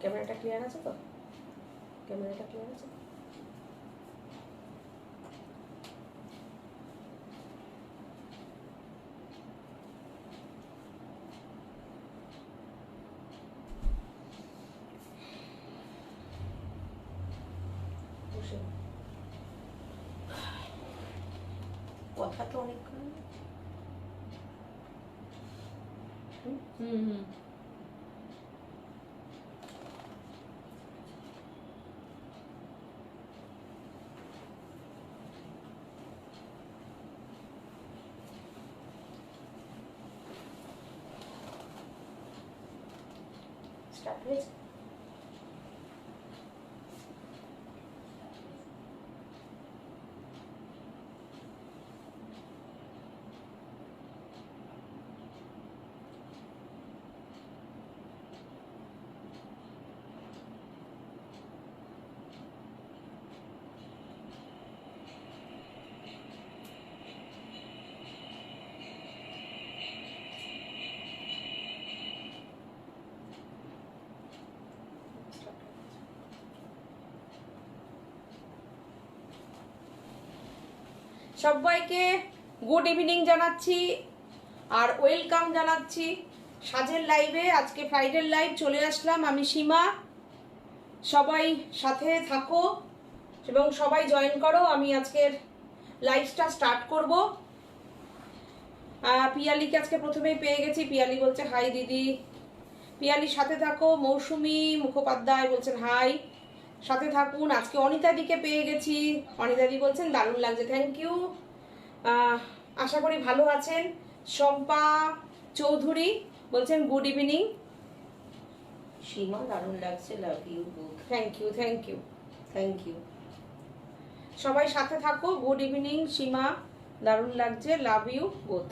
ক্যামেরাটা ক্লিয়ার আছে তো? ক্যামেরাটা ক্লিয়ার আছে তো? কথা তো অনেকক্ষণ। স্টার্ট হয়েছে। সবাইকে গুড ইভিনিং জানাচ্ছি আর ওয়েলকাম জানাচ্ছি সাজের লাইভে। আজকে ফ্রাইডের লাইভ চলে আসলাম, আমি সীমা। সবাই সাথে থাকো এবং সবাই জয়েন করো। আমি আজকের লাইভটা স্টার্ট করব। পিয়ালিকে আজকে প্রথমেই পেয়ে গেছি। পিয়ালি বলছে হাই দিদি। পিয়ালির সাথে থাকো। মৌসুমী মুখোপাধ্যায় বলছেন হাই, সাথে থাকুন। আজকে অনিতাদিকে পেয়ে গেছি। অনিতাদি বলছেন দারুণ লাগছে, থ্যাংক ইউ। আশা করি ভালো আছেন। শম্পা চৌধুরী বলছেন গুড ইভিনিং। সীমা দারুণ লাগছে, love you both. Thank you, thank you, thank you. সবাই সাথে থাকো। গুড ইভিনিং সীমা, দারুণ লাগছে, লাভ ইউ বোথ।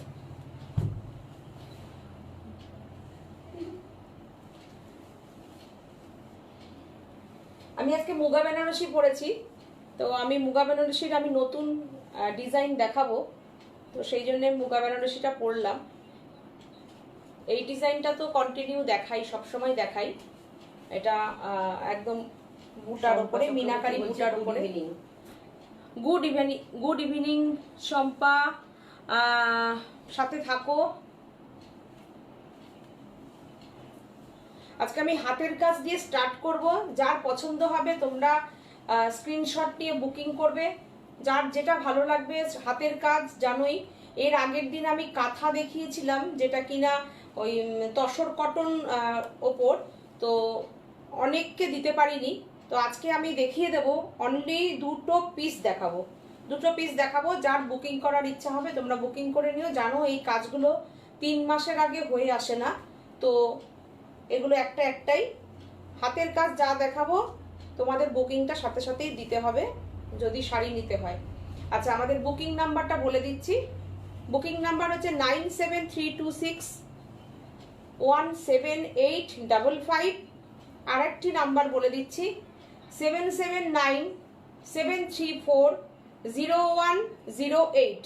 আমি আজকে মুগা বেনারসি পরেছি, তো আমি মুগা বেনারসির আমি নতুন ডিজাইন দেখাবো, তো সেই জন্য মুগা বেনারসিটা পরলাম। এই ডিজাইনটা তো কন্টিনিউ দেখাই, সবসময় দেখাই। এটা একদম বুটার উপরে, মিনাকারি বুটার উপরে। Good evening, good evening Shampa, সাথে থাকো। আজকে আমি হাতের কাজ দিয়ে স্টার্ট করব। যার পছন্দ হবে তোমরা স্ক্রিনশট নিয়ে বুকিং করবে, যার যেটা ভালো লাগবে। হাতের কাজ জানোই, এর আগের দিন আমি কাঁথা দেখিয়েছিলাম, যেটা কিনা ওই তসর কটন ওপর, তো অনেককে দিতে পারিনি। তো আজকে আমি দেখিয়ে দেব, অনলি দুটো পিস দেখাবো। যার বুকিং করার ইচ্ছা হবে তোমরা বুকিং করে নিও। জানো এই কাজগুলো 3 মাসের আগে হয়ে আসে না, তো এগুলো একটাই হাতের কাজ। যা দেখাবো তোমাদের বুকিংটা সাথে সাথেই দিতে হবে যদি শাড়ি নিতে হয়। আচ্ছা, আমাদের বুকিং নাম্বারটা বলে দিচ্ছি। বুকিং নাম্বার হচ্ছে 9732617855। আর একটি নাম্বার বলে দিচ্ছি 7797340108।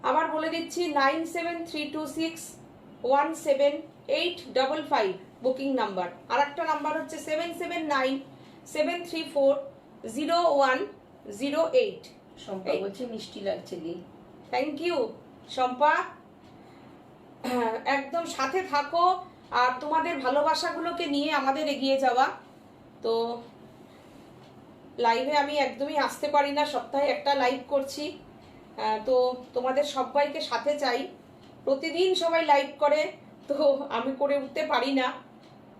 আবার বলে দিচ্ছি 9732617855 বুকিং নাম্বার। আর একটা নাম্বার হচ্ছে 7797340108। শম্পা বলছে মিষ্টি লাগছে দি। Thank you Shampa. একদম সাথে থাকো আর তোমাদের ভালোবাসাগুলোকে নিয়ে আমাদের এগিয়ে যাওয়া। তো লাইভে আমি একদমই আসতে পারি না, সপ্তাহে একটা লাইভ করছি, তো তোমাদের সবাইকে সাথে চাই। প্রতিদিন সবাই লাইভ করে, তো আমি করে উঠতে পারি না।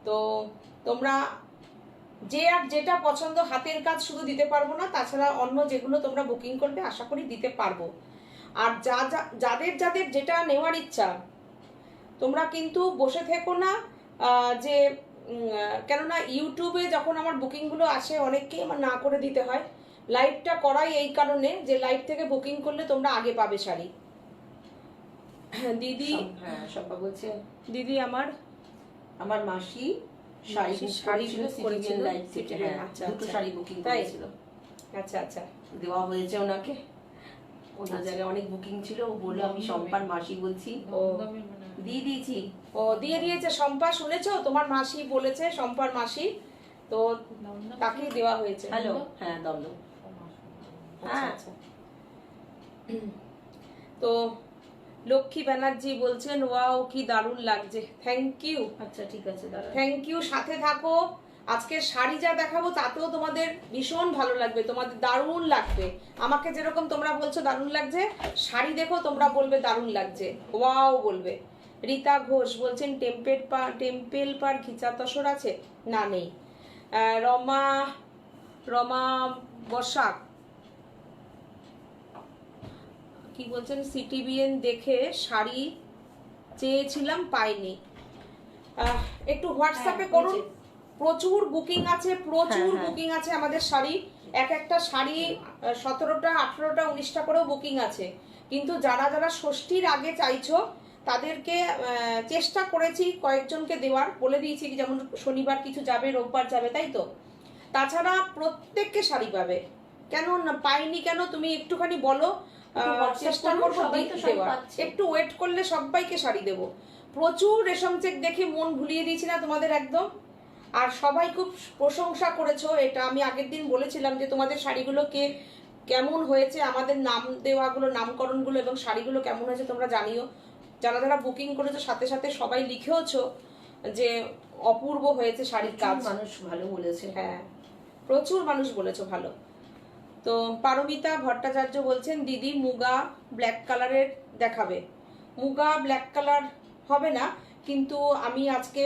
তো তোমরা যে আর যেটা পছন্দ, হাতের কাজ শুধু দিতে পারবো না, তাছাড়া অন্য যেগুলো তোমরা বুকিং করবে আশা করি দিতে পারবো। আর যাদের যেটা নেওয়ার ইচ্ছা, তোমরা কিন্তু বসে থেকো না। যে কেননা ইউটিউবে যখন আমার বুকিংগুলো আসে অনেককেই আমার না করে দিতে হয়। লাইভটা করাই এই কারণে যে লাইভ থেকে বুকিং করলে তোমরা আগে পাবে শাড়ি। দিদি, হ্যাঁ শম্পা বলছে দিদি আমার মাসি শাড়ি করেছিল লাইভ থেকে। হ্যাঁ, দুটো শাড়ি বুকিং করেছিল। আচ্ছা আচ্ছা, দেওয়া হয়েছে ওনাকে। ওনার জায়গায় অনেক বুকিং ছিল, ও বললো আমি শম্পার মাসি বলছি। দিয়ে দিয়েছি। ও দিয়ে দিয়েছে শম্পা, শুনেছো? তোমার মাসি বলেছে, শম্পার মাসি, তো তাকে দেওয়া হয়েছে। হ্যালো, হ্যাঁ দমদম। হ্যাঁ আচ্ছা। তো লক্ষ্মী ব্যানার্জি বলছেন ওয়াও কি দারুণ লাগছে, থ্যাংক ইউ। আচ্ছা ঠিক আছে দাঁড়া। থ্যাংক ইউ, সাথে থাকো। আজকের শাড়ি যা দেখাবো তাতেও তোমাদের ভীষণ ভালো লাগবে, তোমাদের দারুণ লাগবে। আমাকে যেরকম তোমরা বলছো দারুণ লাগছে, শাড়ি দেখো তোমরা বলবে দারুণ লাগছে, ওয়াও বলবে। রীতা ঘোষ বলছেন টেম্পেল পার ঘিচা তসর আছে, না নেই। রমা রমা বসাক কি বলছেন, সিটিবিএন দেখে শাড়ি চেয়েছিলাম পাইনি। একটু হোয়াটসঅ্যাপে করুন, প্রচুর বুকিং আছে, প্রচুর বুকিং আছে আমাদের শাড়ি। এক একটা শাড়ি 17টা 18টা 19টা করেও বুকিং আছে। কিন্তু যারা যারা ষষ্ঠীর আগে চাইছো তাদেরকে চেষ্টা করেছি কয়েকজনকে দেওয়ার, বলে দিয়েছি যেমন শনিবার কিছু যাবে, রোববার যাবে, তাই তো। তাছাড়া প্রত্যেককে শাড়ি পাবে। কেন না পাইনি কেন তুমি একটুখানি বলো, চেষ্টা করবো দেওয়ার। একটু ওয়েট করলে সবাইকে শাড়ি দেবো। প্রচুর রেশম চেক দেখে মন ভুলিয়ে দিয়েছি না তোমাদের একদম। আর সবাই খুব প্রশংসা করেছো, এটা আমি আগের দিন বলেছিলাম যে তোমাদের শাড়িগুলো কেমন হয়েছে, আমাদের নাম দেওয়াগুলো, নামকরণগুলো এবং শাড়িগুলো কেমন হয়েছে তোমরা জানিও। যারা যারা বুকিং করেছো সাথে সাথে সবাই লিখেওছো যে অপূর্ব হয়েছে শাড়ির কাজ। মানুষ ভালো বলেছে। হ্যাঁ, প্রচুর মানুষ বলেছো ভালো। তো পারমিতা ভট্টাচার্য বলছেন দিদি মুগা ব্ল্যাক কালারের দেখাবে। মুগা ব্ল্যাক কালার হবে না, কিন্তু আমি আজকে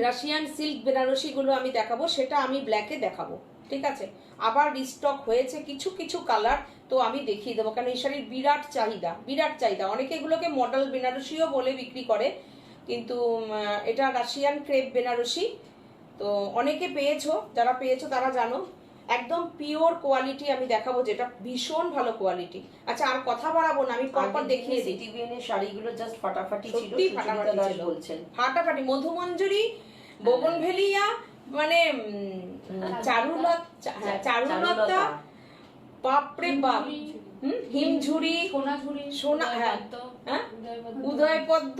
রাশিয়ান সিল্ক বেনারসিগুলো আমি দেখাবো, সেটা আমি ব্ল্যাকে দেখাবো, ঠিক আছে। আবার রিস্টক হয়েছে কিছু কিছু কালার, তো আমি দেখিয়ে দেবো, কারণ এই শাড়ির বিরাট চাহিদা, বিরাট চাহিদা। অনেকে এগুলোকে মডেল বেনারসিও বলে বিক্রি করে, কিন্তু এটা রাশিয়ান ক্রেপ বেনারসি। তো অনেকে পেয়েছো, যারা পেয়েছো তারা জানো, একদম পিওর কোয়ালিটি আমি দেখাবো, যেটা ভীষণ ভালো কোয়ালিটি। আচ্ছা আর কথা বাড়াবো না, আমি পরপর দেখিয়ে দিই। সিটিবিএন এর শাড়িগুলো জাস্ট ফাটাফাটি ছিল, সত্যি ফাটাফাটি ছিল, বলছেন ফাটাফাটি। মধুমঞ্জুরি, বোগনভেলিয়া, মানে চারুলতা, বাপরে বাপ, হিমঝুরি, সোনা, হ্যাঁ উদয় পদ্ম,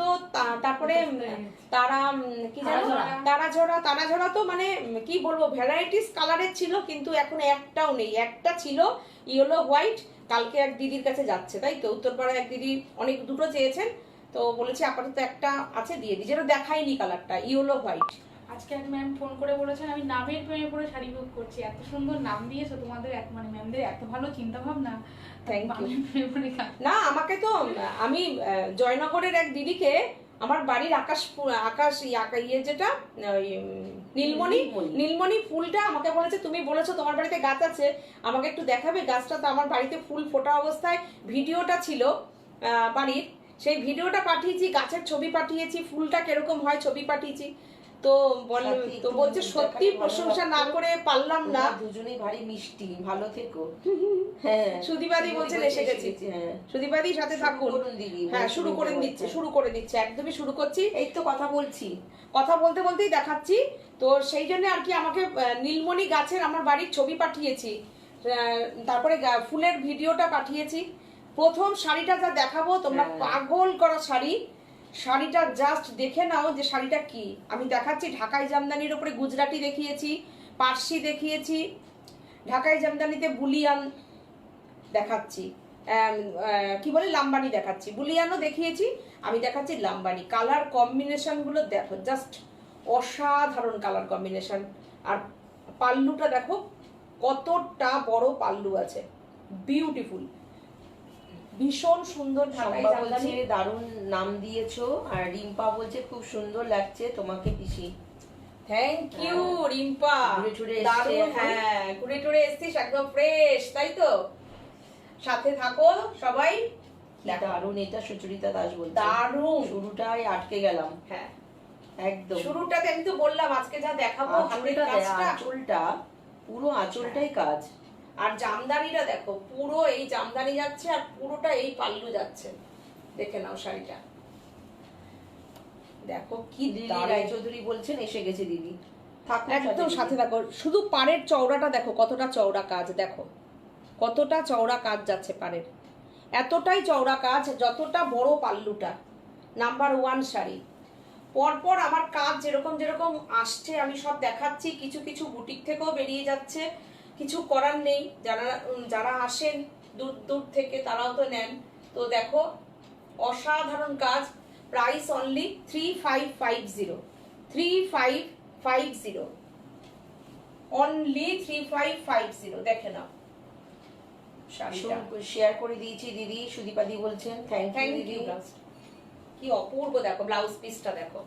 তারপরে তারা কি জানো, তারাঝরা তো মানে কি বলবো, ভ্যারাইটিস কালারের ছিল, কিন্তু এখন একটাও নেই। একটা ছিল ইয়েলো হোয়াইট, কালকে এক দিদির কাছে যাচ্ছে, তাই তো, উত্তরপাড়ায় এক দিদি অনেক দুটো চেয়েছেন, তো বলেছি আপাতত একটা আছে দিয়ে দিই, যেটা দেখাইনি কালারটা, ইয়েলো হোয়াইট। আজকে এক ম্যাম ফোন করে বলেছেন আমি নামের প্রেমে পড়ে শাড়ি বুক করছি, এত সুন্দর নাম দিয়েছো, তোমাদের মানে ম্যামদের এত ভালো চিন্তা ভাবনা, থ্যাংক ইউ। না আমাকে তো, আমি জয়নগরের এক দিদিকে, আমার বাড়ির আকাশ ইয়ে যেটা নীলমণি ফুলটা আমাকে বলেছে, তুমি বলেছো তোমার বাড়িতে গাছ আছে, আমাকে একটু দেখাবে গাছটা। তো আমার বাড়িতে ফুল ফোটা অবস্থায় ভিডিওটা ছিল বাড়ির, সেই ভিডিওটা পাঠিয়েছি, গাছের ছবি পাঠিয়েছি, ফুলটা কিরকম হয় ছবি পাঠিয়েছি। তো বলছে সত্যি প্রশংসা না করে পারলাম না, দুজনেই ভারী মিষ্টি, ভালো থেকো। হ্যাঁ সুদীপাদি বলছেন এসে গেছি, সুদীপাদি সাথে থাকুন। হ্যাঁ শুরু করে দিচ্ছে, একদমই শুরু করছি। এই তো কথা বলছি, কথা বলতে বলতেই দেখাচ্ছি। তো সেই জন্য আর কি আমাকে নীলমণি গাছের আমার বাড়ির ছবি পাঠিয়েছি, তারপরে ফুলের ভিডিওটা পাঠিয়েছি। প্রথম শাড়িটা যা দেখাবো তোমরা পাগল করা শাড়ি, শাড়িটা জাস্ট দেখে নাও যে শাড়িটা কি। আমি দেখাচ্ছি ঢাকাই জামদানির উপরে গুজরাটি দেখিয়েছি, পার্সি দেখিয়েছি, ঢাকাই জামদানিতে বুলিয়ান দেখাচ্ছি, কি বলে লাম্বানি দেখাচ্ছি, বুলিয়ানও দেখিয়েছি, আমি দেখাচ্ছি লাম্বানি। কালার কম্বিনেশন গুলো দেখো, জাস্ট অসাধারণ কালার কম্বিনেশন। আর পাল্লুটা দেখো কতটা বড় পাল্লু আছে, বিউটিফুল, ভীষণ সুন্দর। ঢাকাই জামদানি দারুণ নাম দিয়েছো। আর রিম্পা বলছে খুব সুন্দর লাগছে তোমাকে পিসি। থ্যাংক ইউ রিম্পা, দারুণ। হ্যাঁ ঘুরে টুরে এসছিস, একদম ফ্রেশ, তাই তো। সাথে থাকো সবাই। দারুণ, এটা সুচরিতা দাস বলছে দারুণ, শুরুটাই আটকে গেলাম। হ্যাঁ একদম শুরুটাতে আমি তো বললাম আজকে যা দেখাবো, আঁচলটা পুরো আঁচলটাই কাজ। আর জামদানিটা দেখো, পুরো এই জামদানি যাচ্ছে আর পুরোটা এই পাল্লু যাচ্ছে, দেখে নাও শাড়িটা দেখো কি রায়চৌধুরী বলছেন এসে গেছে দিদি, একদম সাথে দেখো। শুধু পাড়ের চওড়াটা দেখো, কতটা চওড়া কাজ, দেখো কতটা চওড়া কাজ যাচ্ছে পাড়ের, এতটাই চওড়া কাজ যতটা বড় পাল্লুটা। নাম্বার 1 শাড়ি। পরপর আমার কাজ যেরকম যেরকম আসছে আমি সব দেখাচ্ছি, কিছু কিছু বুটিক থেকেও বেরিয়ে যাচ্ছে, কিছু করার নেই, যারা যারা আসেন দূর দূর থেকে তারাও তো নেন। তো দেখো অসাধারণ কাজ, প্রাইস অনলি 3550, 3550, অনলি 3550। দেখে নাও শাড়িটা, শেয়ার করে দিয়েছি দিদি, সুদীপাদি বলছেন থ্যাংক ইউ দিদি। কি অপূর্ব দেখো ব্লাউজ পিসটা, দেখো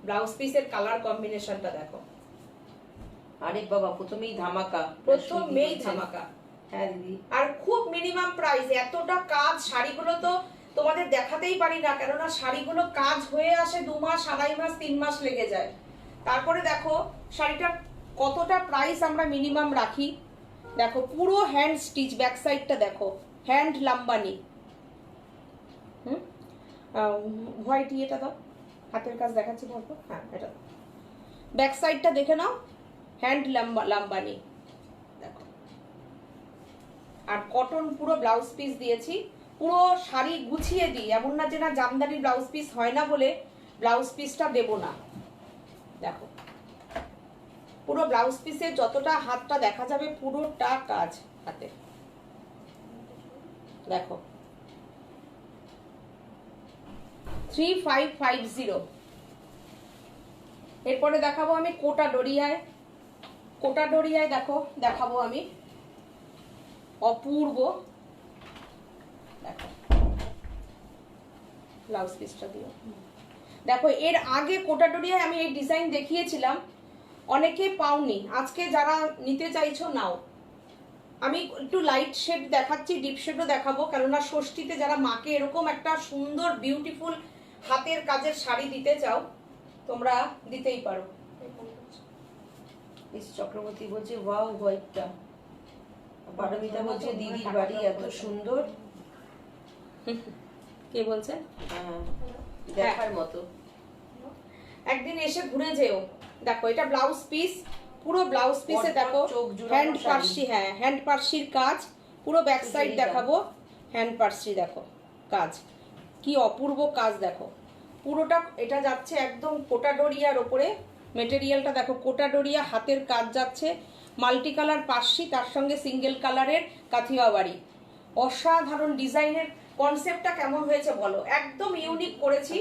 ব্লাউজ পিসের কালার কম্বিনেশনটা দেখো। আরে বাবা প্রথমেই ধামাকা, প্রথমেই ধামাকা। হ্যাঁ দিদি। আর খুব মিনিমাম প্রাইস, এতটা কাজ শাড়িগুলো তো তোমাদের দেখাতেই পারি না, কেননা শাড়িগুলো কাজ হয়ে আসে 2 মাস, 2.5 মাস, 3 মাস লেগে যায়। তারপরে দেখো শাড়িটার কতটা প্রাইস আমরা মিনিমাম রাখি। দেখো পুরো হ্যান্ড স্টিচ, ব্যাক সাইডটা দেখো হ্যান্ড লাম্বানি। হোয়াইট ইয়েটা দাও, হাতের কাজ দেখাচ্ছি বলবো, হ্যাঁ এটা ব্যাক সাইডটা দেখে নাও, হ্যান্ড লাম্বানি দেখো। আর কটন পুরো ব্লাউজ পিস দিয়েছি, পুরো শাড়ি গুছিয়ে দিই, এমন না যে না জামদানি ব্লাউজ পিস হয় না বলে ব্লাউজ পিসটা দেব না। দেখো পুরো ব্লাউজ পিসে যতটা হাতটা দেখা যাবে পুরোটা কাজ হাতে, দেখো 3550। এরপরে দেখাবো আমি কোটা ডোরিয়ায়, কোটা ডোরিয়ায় দেখো দেখাবো আমি অপূর্ব, দেখো ব্লাউজ পিসটা দিও। দেখো এর আগে কোটা ডোরিয়ায় আমি এই ডিজাইন দেখিয়েছিলাম, অনেকে পাওনি, আজকে যারা নিতে চাইছো নাও। আমি একটু লাইট শেড দেখাচ্ছি, ডিপ শেডও দেখাবো, কেননা ষষ্ঠীতে যারা মাকে এরকম একটা সুন্দর বিউটিফুল হাতের কাজের শাড়ি দিতে চাও তোমরা দিতেই পারো। চক্রবর্তী বলছে ওয়াও হোয়াইটটা, পারমিতা বলছে দিদির বাড়ি এত সুন্দর। কে বলছে? দেখার মতো, একদিন এসে ঘুরে যেও। দেখো এটা ব্লাউজ পিস, পুরো ব্লাউজ পিসে দেখো হ্যান্ড পার্সি, হ্যাঁ হ্যান্ড পার্সির কাজ, পুরো ব্যাক সাইড দেখাবো, হ্যান্ড পার্সি দেখো কাজ, কি অপূর্ব কাজ দেখো পুরোটা। এটা যাচ্ছে একদম কোটা ডোরিয়ার ওপরে, মেটেরিয়ালটা দেখো কোটা ডোরিয়া, হাতের কাজ যাচ্ছে, মাল্টি কালার পার্সি, তার সঙ্গে সিঙ্গেল কালারের কাথিয়া বাড়ি। অসাধারণ ডিজাইনের কনসেপ্টটা কেমন হয়েছে বলো, একদম ইউনিক করেছি।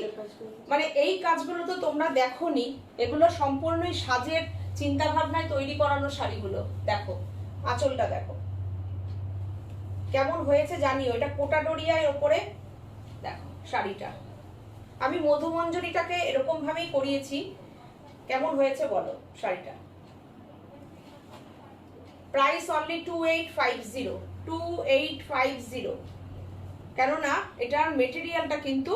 মানে এই কাজগুলো তো তোমরা দেখোনি, এগুলো সম্পূর্ণই সাজের চিন্তা ভাবনায় তৈরি করানো শাড়িগুলো। দেখো আঁচলটা দেখো কেমন হয়েছে জানিও, এটা কোটা ডোরিয়ার ওপরে দেখো শাড়িটা। আমি মধুমঞ্জরিটাকে এরকম ভাবেই করিয়েছি, কেমন হয়েছে বলো শাড়িটা। প্রাইস অনলি 2850, 2850, কেননা এটার মেটেরিয়ালটা কিন্তু।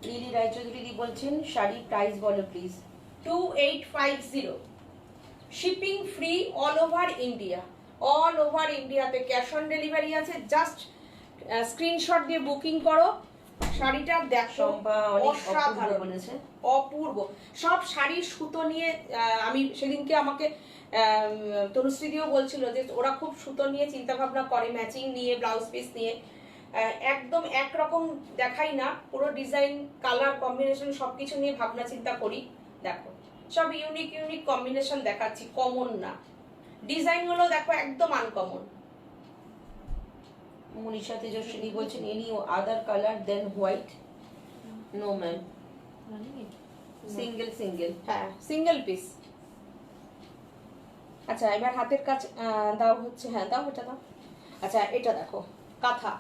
লিলি রায়চৌধুরী বলছেন শাড়ি প্রাইস বলো please. 2850, shipping free all over India, all over ইন্ডিয়াতে ক্যাশ অন ডেলিভারি আছে। জাস্ট স্ক্রিনশট দিয়ে বুকিং করো। শাড়িটা দেখো অসাধারণ, অপূর্ব। সব শাড়ির সুতো নিয়ে আমি সেদিনকে আমাকে তনুশ্রীদিও বলছিল যে ওরা খুব সুতো নিয়ে চিন্তা ভাবনা করে, ম্যাচিং নিয়ে, ব্লাউজ পিস নিয়ে, একদম একরকম দেখাই না, পুরো ডিজাইন কালার কম্বিনেশন সবকিছু নিয়ে ভাবনা চিন্তা করি। দেখো সব ইউনিক ইউনিক কম্বিনেশন দেখাচ্ছি, কমন না, ডিজাইন গুলো দেখো একদম আনকমন। মনীষা তেজস্বিনী বলছেন any other colour then white? No ma'am, single single, হ্যাঁ সিঙ্গেল পিস। আচ্ছা এবার হাতের কাজ দাও হচ্ছে, হ্যাঁ দাও এটা দাও। আচ্ছা এটা দেখো কাঁথা,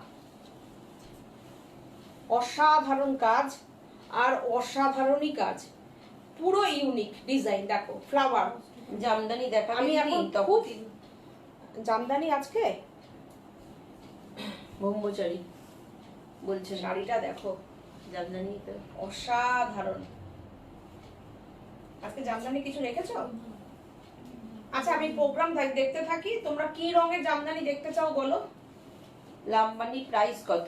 অসাধারণ কাজ, আর অসাধারণই কাজ, পুরো ইউনিক ডিজাইন। দেখো ফ্লাওয়ার জামদানি দেখা, আমি এখন খুব জামদানি আজকে ব্রহ্মচারী বলছে শাড়িটা দেখো জামদানি তো অসাধারণ। আজকে জামদানি কিছু রেখেছো? আচ্ছা আমি প্রোগ্রাম দেখতে থাকি, তোমরা কি রঙের জামদানি দেখতে চাও বলো। লাম্বানি প্রাইস কত?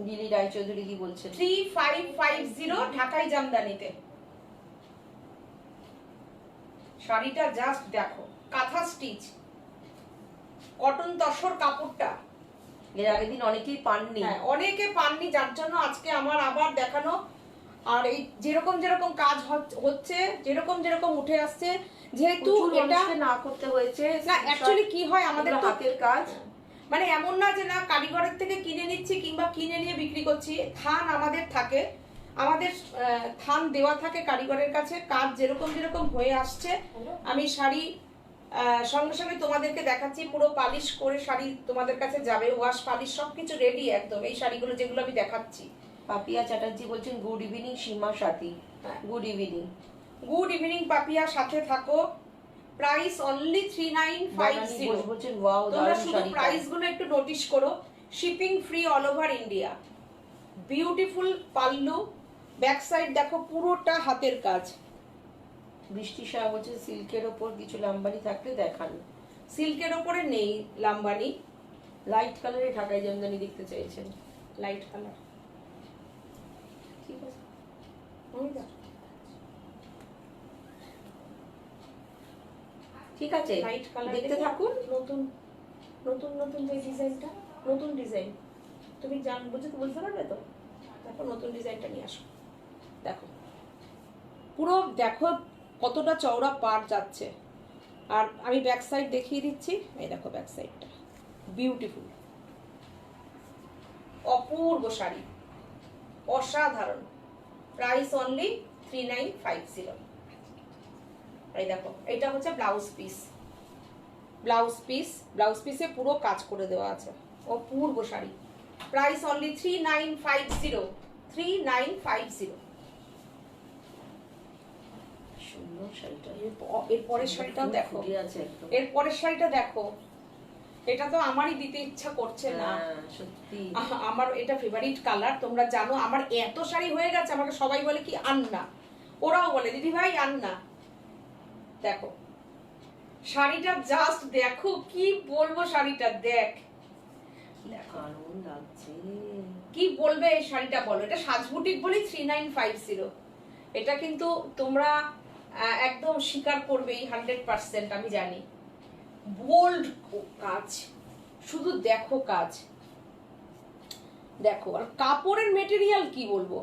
লিলি রায়চৌধুরী দি বলছে 3550 ঢাকাই জামদানিতে। শাড়িটা জাস্ট দেখো, কাঁথা স্টিচ, কটন তসর কাপড়টা এর আগের দিন অনেকেই পাননি। হ্যাঁ, অনেকে পাননি, যার জন্য আজকে আমার আবার দেখানো। আর এই যেরকম যেরকম কাজ হচ্ছে, যেরকম যেরকম উঠে আসছে, যেহেতু এটা না করতে হয়েছে না, অ্যাকচুয়ালি কি হয় আমাদের তো হাতের কাজ, মানে এমন না যে না কারিগরের থেকে কিনে নিচ্ছি কিংবা কিনে নিয়ে বিক্রি করছি। থান আমাদের থাকে, আমাদের থান দেওয়া থাকে কারিগরের কাছে। কাজ যেরকম যেরকম হয়ে আসছে আমি শাড়ি সঙ্গে সঙ্গে তোমাদেরকে দেখাচ্ছি। পুরো পালিশ করে শাড়ি তোমাদের কাছে যাবে, ওয়াশ পালিশ সবকিছু রেডি একদম। এই শাড়িগুলো যেগুলো আমি দেখাচ্ছি। পাপিয়া চ্যাটার্জি বলছেন good evening Seema Sathi. Good evening, good evening Papiya, সাথে থাকো। প্রাইস অনলি 3950 বলছেন ওয়াও তোমরা দারুণ শুধু শাড়ি। প্রাইস গুলো একটু নোটিস করো। Shipping free all over India. Beautiful pallu, back side দেখো পুরোটা হাতের কাজ। বৃষ্টি শাহ বলছে সিল্কের ওপর কিছু লাম্বানি থাকলে দেখান। সিল্কের ওপরে নেই লাম্বানি, লাইট কালারে ঢাকাই জামদানি দেখতে চাইছেন। লাইট কালার ঠিক আছে। ঠিক আছে, লাইট কালার দেখতে থাকুন। নতুন নতুন নতুন যে ডিজাইনটা, নতুন ডিজাইন তুমি বুঝতে পারবে তো। দেখো নতুন ডিজাইনটা নিয়ে আসো। দেখো পুরো দেখো কতটা চওড়া পাড় যাচ্ছে। আর আমি ব্যাক সাইড দেখিয়ে দিচ্ছি। এই দেখো ব্যাক সাইডটা বিউটিফুল, অপূর্ব শাড়ি, অসাধারণ। Price only 3950। এই দেখো এটা হচ্ছে ব্লাউজ পিস। ব্লাউজ পিসে পুরো কাজ করে দেওয়া আছে, অপূর্ব শাড়ি। Price only 3950। 3950। সুন্দর শাড়িটা। এর পরের শাড়িটাও দেখো, আছে একদম। এর পরের শাড়িটা দেখো। এটা তো আমারই দিতে ইচ্ছা করছে না, সত্যি আমার এটা ফেভারিট কালার। তোমরা জানো আমার এত শাড়ি হয়ে গেছে, আমাকে সবাই বলে কি আন্না, ওরাও বলে দিদি ভাই আন্না। দেখো শাড়িটা জাস্ট দেখো, কি বলবো, শাড়িটা দেখ দারুণ লাগছে। কি বলবে এই শাড়িটা বলো। এটা সাজবুটিক বলি 3950। এটা কিন্তু তোমরা একদম স্বীকার করবেই 100%, আমি জানি। বোল্ড কাজ, শুধু দেখো কাজ দেখো। আর কাপড়ের মেটেরিয়াল কি বলবো,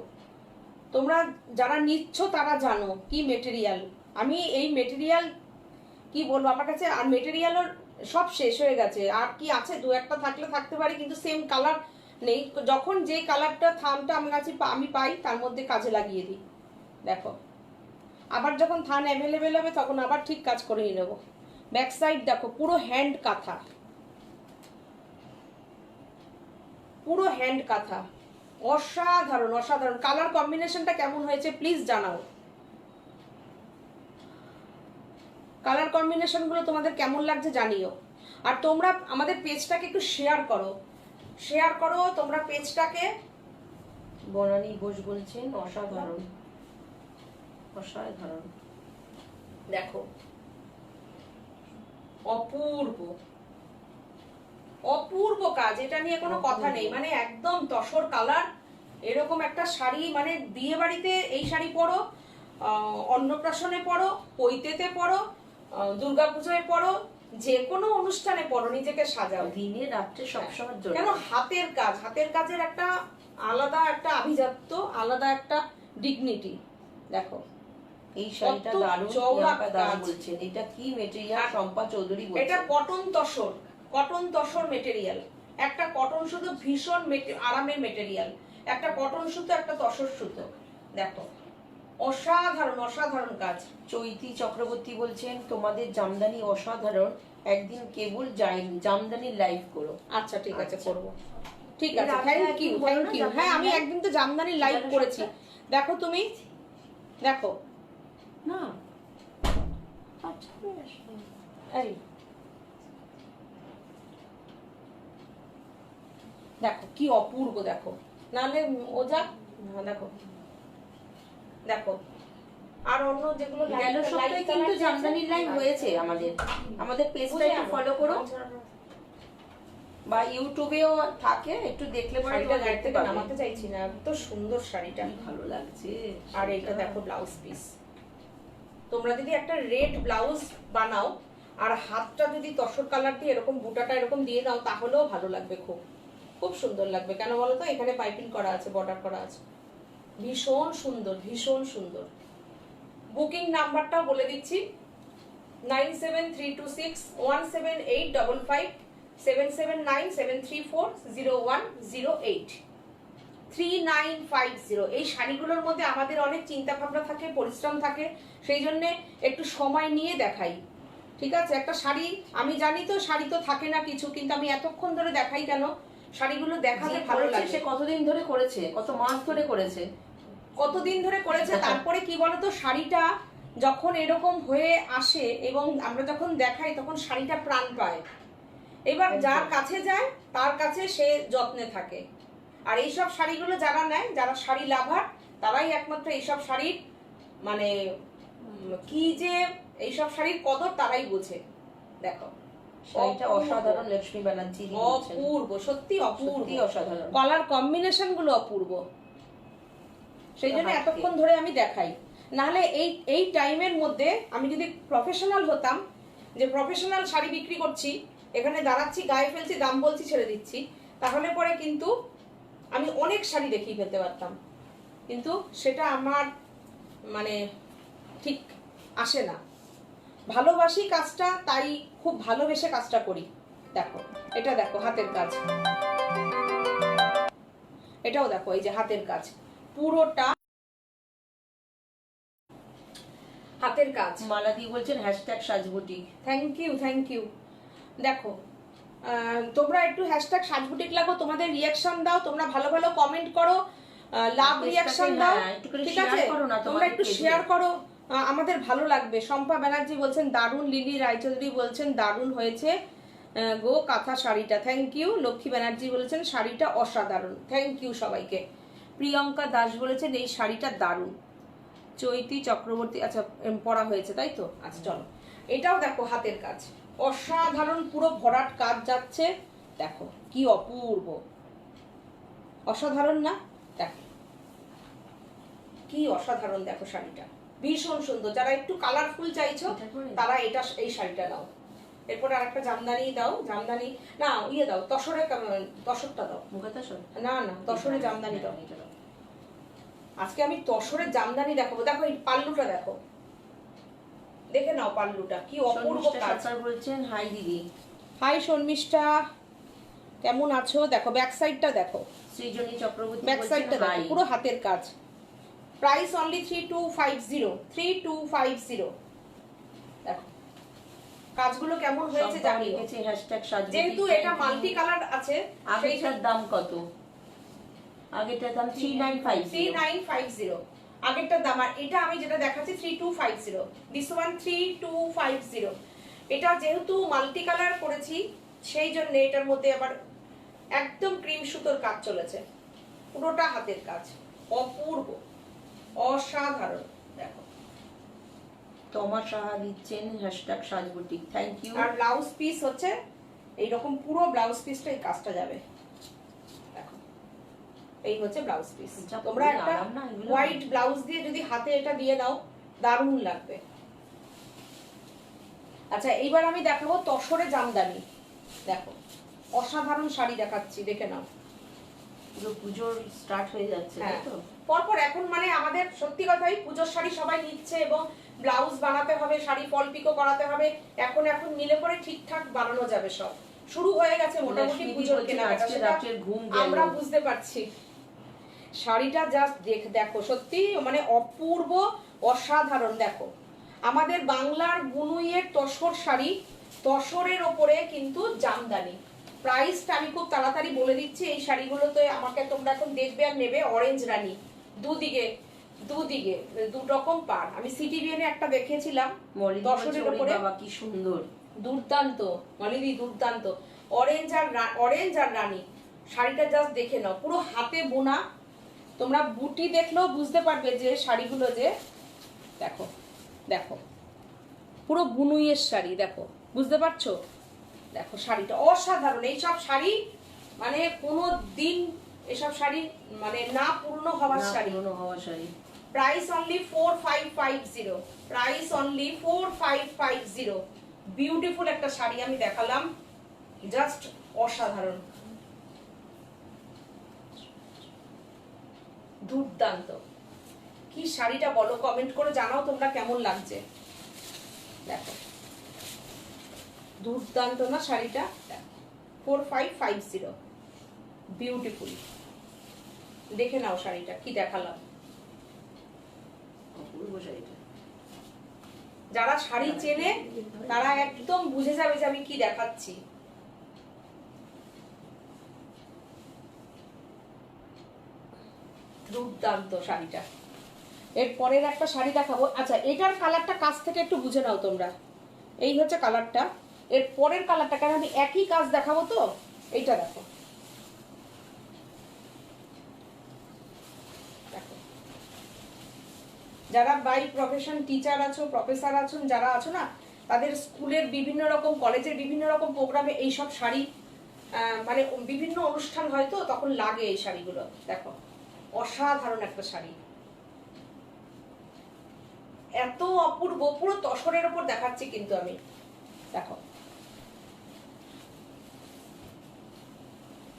তোমরা যারা নিচ্ছ তারা জানো কি মেটেরিয়াল। আমি এই মেটেরিয়াল কি বলবো, আমার কাছে আর মেটেরিয়ালের সব শেষ হয়ে গেছে। আর কি আছে, দু একটা থাকলে থাকতে পারে, কিন্তু সেম কালার নেই। যখন যে কালারটা থানটা আমার কাছে আমি পাই তার মধ্যে কাজে লাগিয়ে দিই। দেখো আবার যখন থান অ্যাভেলেবেল হবে তখন আবার ঠিক কাজ করে নিয়ে নেবো। ব্যাক সাইড দেখো পুরো হ্যান্ড কাঁথা, পুরো হ্যান্ড কাঁথা, অসাধারণ অসাধারণ। কালার কম্বিনেশনটা কেমন হয়েছে প্লিজ জানাও। কালার কম্বিনেশন গুলো তোমাদের কেমন লাগছে জানিও। আর তোমরা আমাদের পেজটাকে একটু শেয়ার করো, শেয়ার করো তোমরা পেজটাকে। বনানী ঘোষ বলছেন অসাধারণ, অসাধারণ। দেখো অপূর্ব অপূর্ব কাজ, এটা নিয়ে কোনো কথা নেই। মানে একদম তসর কালার। এরকম একটা শাড়ি মানে বিয়ে বাড়িতে এই শাড়ি পরো, অন্নপ্রাশনে পরো, পৈতেতে পরো, দুর্গাপূজায় পরো, যে কোনো অনুষ্ঠানে পরো, নিজেকে সাজাও। দিনে রাত্রে সবসময় জন্য। কেন হাতের কাজ, হাতের কাজের একটা আলাদা একটা আভিজাত্য, আলাদা একটা ডিগনিটি। দেখো এই শাড়িটা কত দারুণ। চওড়া প্রিয়াঙ্কা দাস কাজ। বলছেন এটা কি মেটেরিয়াল, শম্পা চৌধুরী বলছেন এটা cotton tussar, cotton tussar material. একটা কটন সুতো ভীষণ আরামের মেটেরিয়াল, একটা কটন সুতো একটা তসর সুতো। দেখো অসাধারণ অসাধারণ কাজ। চৈতি চক্রবর্তী বলছেন তোমাদের জামদানি অসাধারণ, একদিন কেবল জামদানি লাইভ করো। আচ্ছা ঠিক আছে, করব। ঠিক এর আছে, আগে থ্যাংক ইউ একদিন থ্যাংক বলো না ইউ। হ্যাঁ আমি জামদানি একদিন তো জামদানি লাইভ করেছি। দেখো তুমি দেখো না এই দেখো কি অপূর্ব। দেখো নাহলে ও যাক, দেখো দেখো। আর অন্য যেগুলো গেল সপ্তাহে কিন্তু জামদানি লাইভ হয়েছে আমাদের পেজটা একটু ফলো করো, বা ইউটিউবেও থাকে, একটু দেখলে পরে শাড়িটা তোমরা গায়ে দেখতে থেকে পাবে। নামাতে চাইছি না, এত সুন্দর শাড়িটা, ভালো লাগছে। আর এটা দেখো ব্লাউজ পিস। তোমরা যদি একটা রেড ব্লাউজ বানাও আর হাতটা যদি তসর কালার দিয়ে এরকম বুটাটা এরকম দিয়ে দাও তাহলেও ভালো লাগবে খুব। খুব সুন্দর লাগবে। কেন বলো তো, এখানে পাইপিং করা আছে, বর্ডার করা আছে, ভীষণ সুন্দর, ভীষণ সুন্দর। বুকিং নাম্বারটা বলে দিচ্ছি, 9732617855 7797340108 3950। এই শাড়িগুলোর মধ্যে আমাদের অনেক চিন্তা ভাবনা থাকে, পরিশ্রম থাকে, সেই জন্য একটু সময় নিয়ে দেখাই, ঠিক আছে? একটা শাড়ি, আমি জানি তো শাড়ি তো থাকে না কিছু, কিন্তু আমি এতক্ষণ ধরে দেখাই কেন, শাড়িগুলো দেখাতে ভালো লাগে। সে কতদিন ধরে করেছে, কত মাস ধরে করেছে, কতদিন ধরে করেছে। তারপরে কি বলতো, শাড়িটা যখন এরকম হয়ে আসে এবং আমরা যখন দেখাই তখন শাড়িটা প্রাণ পায়। এবার যার কাছে যায় তার কাছে সে যত্নে থাকে। আর এইসব শাড়িগুলো যারা নেয়, যারা শাড়ি লাভার, তারাই একমাত্র এইসব শাড়ির মানে কি যে এইসব শাড়ির কদর তারাই বোঝে। দেখো শাড়িটা অসাধারণ, লক্ষ্মী ব্যানার্জি, অপূর্ব, সত্যি অপূর্ব, অসাধারণ, কালার কম্বিনেশন গুলো অপূর্ব, সেই জন্য এতক্ষণ ধরে আমি দেখাই। নাহলে এই টাইমের মধ্যে আমি যদি প্রফেশনাল হতাম, যে প্রফেশনাল শাড়ি বিক্রি করছি, এখানে দাঁড়াচ্ছি, গায়ে ফেলছি, দাম বলছি, ছেড়ে দিচ্ছি, তাহলে পরে কিন্তু আমি অনেক শাড়ি দেখিয়ে ফেলতে পারতাম, কিন্তু সেটা আমার মানে ঠিক আসে না। ভালোবাসি কাজটা, তাই খুব ভালোবেসে কাজটা করি। দেখো এটা, দেখো হাতের কাজ, এটাও দেখো, এই যে হাতের কাজ, পুরোটা হাতের কাজ। মালাদি বলছেন #সাজবুটিক। Thank you, thank you. দেখো তোমরা একটু #সাজবুটিক লাগো, তোমাদের রিয়াকশন দাও, তোমরা ভালো ভালো কমেন্ট করো, লাভ রিয়াকশন দাও, ঠিক আছে? তোমরা একটু শেয়ার করো, আমাদের ভালো লাগবে। শম্পা ব্যানার্জি বলছেন দারুণ, লিলি রায়চৌধুরী বলছেন দারুণ হয়েছে গো কাঁথা শাড়িটা, থ্যাংক ইউ। লক্ষ্মী ব্যানার্জি বলেছেন শাড়িটা অসাধারণ, থ্যাংক ইউ সবাইকে। প্রিয়ঙ্কা দাস বলেছেন এই শাড়িটা দারুণ। চৈতি চক্রবর্তী, আচ্ছা পড়া হয়েছে তাই তো, আচ্ছা চলো। এটাও দেখো হাতের কাজ, অসাধারণ, পুরো ভরাট কাজ যাচ্ছে, দেখো কি অপূর্ব, অসাধারণ না? দেখো কি অসাধারণ, দেখো শাড়িটা ভীষণ সুন্দর। যারা একটু কালারফুল চাইছো তারা এটা, এই শাড়িটা নাও। এরপর আরেকটা জামদানি দাও, জামদানি না ইয়ে দাও, তসরটা দাও, মুখে তসর, না না তসরে জামদানি দাও। আজকে আমি তসরের জামদানি দেখাবো। দেখো এই পাল্লুটা দেখো, দেখে নাও পাল্লুটা কি অপূর্ব কাজ। বলছেন হাই দিদি, হাই শর্মিষ্ঠা, কেমন আছো? দেখো ব্যাক সাইডটা দেখো, সৃজনী চক্রবর্তী ব্যাক সাইডটা বলছেন দেখো, হাই, পুরো হাতের কাজ। Price only 3250, 3250। দেখো কাজগুলো কেমন হয়েছে জানি। #সাজবুটিক। যেহেতু এটা মাল্টি কালার আছে, আগেরটার দাম কত? আগেরটার দাম 3950। 3950 আগেরটার দাম। আর এটা আমি যেটা দেখাচ্ছি 3250, দিস ওয়ান 3250। এটা যেহেতু মাল্টি কালার করেছি, সেই জন্য এটার মধ্যে আবার একদম ক্রিম সুতোর কাজ চলেছে, পুরোটা হাতের কাজ, অপূর্ব, অসাধারণ। দেখো তোমার সাহা দিচ্ছেন #সাজবুটিক, থ্যাংক ইউ। আর ব্লাউজ পিস হচ্ছে এইরকম, পুরো ব্লাউজ পিসটা এই কাজটা যাবে। দেখো এই হচ্ছে ব্লাউজ পিস। তোমরা একটা হোয়াইট ব্লাউজ দিয়ে যদি হাতে এটা দিয়ে দাও, দারুণ লাগবে। আচ্ছা এইবার আমি দেখাবো তসরে জামদানি। দেখো অসাধারণ শাড়ি দেখাচ্ছি, দেখে নাও। পুজোর স্টার্ট হয়ে যাচ্ছে তাই তো, পরপর এখন মানে আমাদের সত্যি কথাই পুজোর শাড়ি সবাই নিচ্ছে, এবং ব্লাউজ বানাতে হবে, শাড়ি ফল পিকো করাতে হবে, এখন মিলে পরে ঠিকঠাক বানানো যাবে, সব শুরু হয়ে গেছে মোটামুটি পুজোর কেনাকাটা, আমরা বুঝতে পারছি। শাড়িটা জাস্ট দেখো, সত্যি মানে অপূর্ব, অসাধারণ। দেখো আমাদের বাংলার বুনুইয়ের তসর শাড়ি, তসরের ওপরে কিন্তু জামদানি। প্রাইসটা আমি খুব তাড়াতাড়ি বলে দিচ্ছি। এই শাড়িগুলোতে আমাকে তোমরা এখন দেখবে আর নেবে, অরেঞ্জ রানী, দুদিকে দু রকম পার। আমি সিটিভিএনে একটা দেখেছিলাম তসরের ওপরে, বাবা কি সুন্দর, দুর্দান্ত মলিদি, দুর্দান্ত। অরেঞ্জ আর রানী শাড়িটা জাস্ট দেখে নাও, পুরো হাতে বোনা। তোমরা বুটি দেখলেও বুঝতে পারবে যে শাড়িগুলো যে, দেখো দেখো পুরো বুনুইয়ের শাড়ি, দেখো বুঝতে পারছো? দেখো শাড়িটা অসাধারণ। এইসব শাড়ি মানে কোনো দিন এসব শাড়ি মানে না পূর্ণ হওয়ার sari. Price only 4550, price only 4550। Beautiful একটা শাড়ি আমি দেখালাম, জাস্ট অসাধারণ। দুর্দান্ত। কি শাড়িটা বলো, কমেন্ট করে জানাও তোমরা কেমন লাগছে। দেখো দুর্দান্ত না শাড়িটা। 4550 বিউটিফুল। দেখে নাও শাড়িটা কি দেখালাম। অপূর্ব শাড়িটা। যারা শাড়ি চেনে তারা একদম বুঝে যাবে যে আমি কি দেখাচ্ছি। দুর্দান্ত শাড়িটা। এর পরের একটা শাড়ি দেখাবো। আচ্ছা, এটার কালারটা কাছ থেকে একটু বুঝে নাও তোমরা। এই হচ্ছে কালারটা। এর পরের কালারটা, কারণ আমি একই কাজ দেখাবো তো। এইটা দেখো, দেখো যারা বাই প্রফেশন টিচার আছো, প্রফেসর আছো, যারা আছো না, তাদের স্কুলের বিভিন্ন রকম, কলেজের বিভিন্ন রকম প্রোগ্রামে এইসব শাড়ি মানে বিভিন্ন অনুষ্ঠান হয়তো তখন লাগে এই শাড়িগুলো। দেখো অসাধারণ একটা শাড়ি, এত অপূর্ব, পুরো তসরের উপর দেখাচ্ছি কিন্তু আমি। দেখো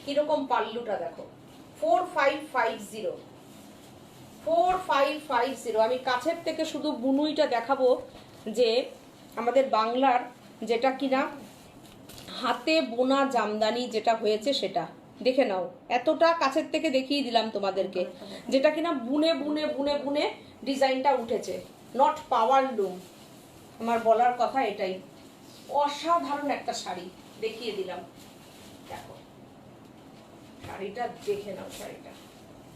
কিরকম পাল্লুটা দেখো, 4550 4550। আমি কাছের থেকে শুধু বুনুইটা দেখাবো, যে আমাদের বাংলার যেটা কিনা হাতে বোনা জামদানি যেটা হয়েছে সেটা দেখে নাও। এতটা কাছের থেকে দেখিয়ে দিলাম তোমাদেরকে, যেটা কিনা বুনে বুনে বুনে বুনে ডিজাইনটা উঠেছে, নট পাওয়ার লুম। আমার বলার কথা এটাই। অসাধারণ একটা শাড়ি দেখিয়ে দিলাম। দেখো শাড়িটা দেখে নাও, শাড়িটা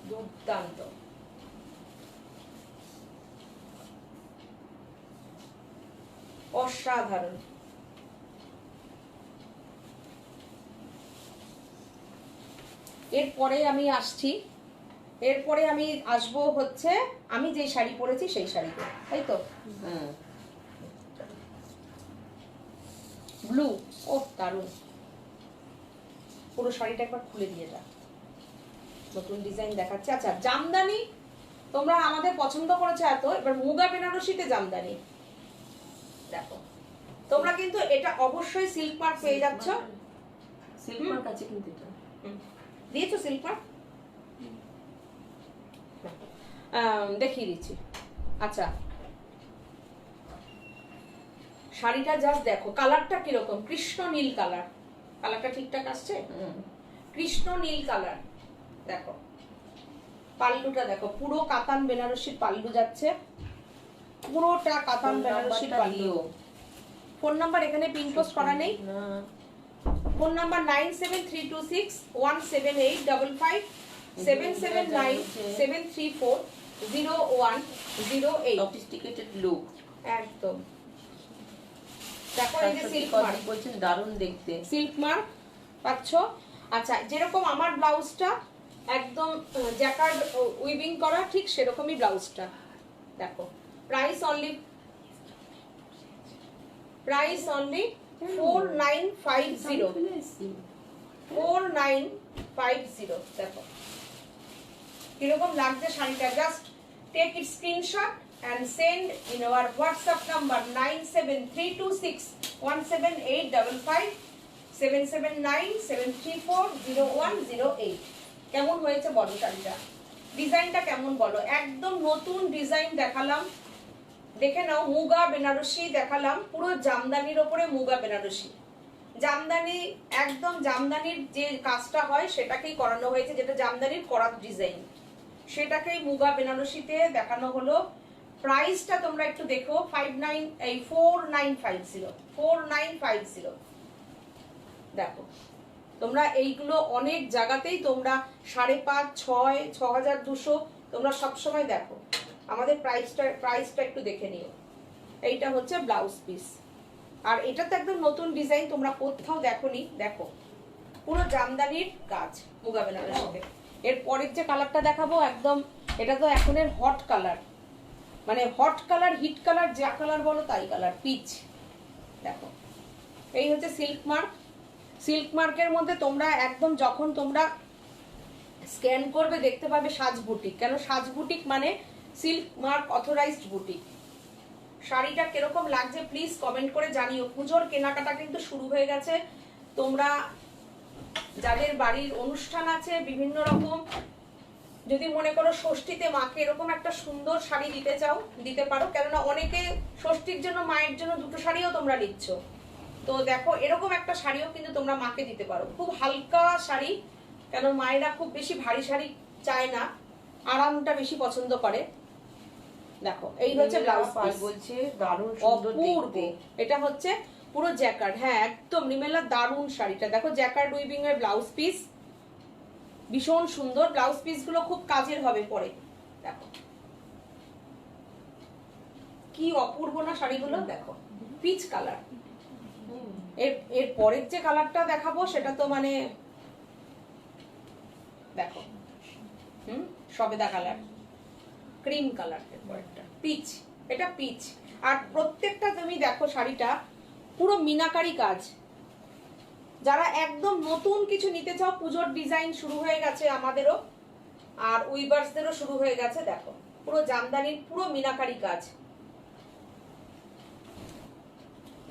দুর্দান্ত। অসাধারণ। এরপরে আমি আসছি, এরপরে আমি আসবো হচ্ছে আমি যে শাড়ি পরেছি সেই শাড়িতে, তাই তো? ব্লু, ও দারুণ। পুরো শাড়িটা একবার খুলে দিয়ে যা, নতুন ডিজাইন দেখাচ্ছে। আচ্ছা, জামদানি তোমরা আমাদের পছন্দ করেছো এত, এবার মুগা বেনারসিতে জামদানি দেখো। তোমরা কিন্তু এটা অবশ্যই সিল্ক মার্ক পেয়ে যাচ্ছ। সিল্ক মার্ক আছে কিন্তু এটা দিয়েছো সিল্ক মার্ক? দেখিয়ে দিচ্ছি। আচ্ছা, শাড়িটা জাস্ট দেখো, কালারটা কিরকম, কৃষ্ণ নীল কালার। কালারটা ঠিকঠাক আসছে? কৃষ্ণ নীল কালার। দেখো পাল্লুটা দেখো, পুরো কাতান বেনারসির পাল্লু যাচ্ছে, পুরোটা কাতান বেনারসির পাল্লু। ফোন নাম্বার এখানে পিন পোস্ট করা নেই। Phone number 9732617855 77973400108। সফিস্টিকেটেড লুক একদম। দেখো এই যে সিল্ক মার্ক বলছেন, দারুণ দেখতে। সিল্ক মার্ক পাচ্ছ। আচ্ছা, যেরকম আমার ব্লাউজটা একদম জ্যাকার্ড উইভিং করা, ঠিক সেরকমই ব্লাউজটা দেখো। Price only 4950। 4950। দেখো কিরকম লাগছে শাড়িটা। Just take it screenshot and send in our WhatsApp number 973261785 77973400108। কেমন হয়েছে বলো শাড়িটা? ডিজাইনটা কেমন বলো? একদম নতুন ডিজাইন দেখালাম, দেখে নাও। মুগা বেনারসি দেখালাম, পুরো জামদানির ওপরে মুগা বেনারসি। জামদানি, একদম জামদানির যে কাজটা হয় সেটাকেই করানো হয়েছে, যেটা জামদানির করাত ডিজাইন, সেটাকেই মুগা বেনারসিতে দেখানো হলো। প্রাইসটা তোমরা একটু দেখো, 4950। দেখো তোমরা এইগুলো অনেক জায়গাতেই তোমরা 5,500, 6,000, 6,200 তোমরা সবসময় দেখো। আমাদের প্রাইসটা একটু দেখে নিও। এইটা হচ্ছে ব্লাউজ পিস, আর এটা তো একদম নতুন ডিজাইন, তোমরা কোথাও দেখোনি। দেখো পুরো জামদানির কাজ মুগা বেনারসিতে। এর পরের যে কালারটা দেখাবো, একদম এটা তো এখনের হট কালার, মানে হট কালার, হিট কালার, যা কালার বলো তাই কালার, পিচ। দেখো এই হচ্ছে সিল্ক মার্ক। সিল্ক মার্কের মধ্যে তোমরা একদম যখন তোমরা স্ক্যান করবে দেখতে পাবে সাজ বুটিক। কেন সাজ বুটিক মানে সিল্ক মার্ক অথরাইজড বুটিক। শাড়িটা কিরকম লাগছে প্লিজ কমেন্ট করে জানিও। পুজোর কেনাকাটা কিন্তু শুরু হয়ে গেছে। তোমরা যাদের বাড়ির অনুষ্ঠান আছে, বিভিন্ন রকম যদি মনে করো ষষ্ঠীতে মাকে এরকম একটা সুন্দর শাড়ি দিতে চাও, দিতে পারো, কেননা অনেকে ষষ্ঠীর জন্য মায়ের জন্য দুটো শাড়িও তোমরা নিচ্ছ। তো দেখো এরকম একটা শাড়িও কিন্তু তোমরা মাকে দিতে পারো, খুব হালকা শাড়ি, কেন মায়েরা খুব বেশি ভারী শাড়ি চায় না, আরামটা বেশি পছন্দ করে। দেখো এই হচ্ছে ব্লাউজ পিস, বলছে দারুণ সুন্দর দেখতে। এটা হচ্ছে পুরো জ্যাকার্ড, হ্যাঁ একদম রিমেলা দারুণ শাড়িটা। দেখো জ্যাকার্ড উইভিং এর ব্লাউজ পিস, ভীষণ সুন্দর। ব্লাউজ পিস গুলো খুব কাজের হবে পরে। দেখো কি অপূর্ব না শাড়িগুলো, দেখো পিচ কালার। এর পরের যে কালারটা দেখাবো সেটা তো মানে দেখো সবেদা কালার, ক্রিম কালার, এর পরেরটা পিচ, এটা পিচ। আর প্রত্যেকটা তুমি দেখো শাড়িটা পুরো মিনাকারি কাজ। যারা একদম নতুন কিছু নিতে চাও, পুজোর ডিজাইন শুরু হয়ে গেছে আমাদেরও, আর উইভার্সদেরও শুরু হয়ে গেছে। দেখো পুরো জামদানির পুরো মিনাকারি কাজ।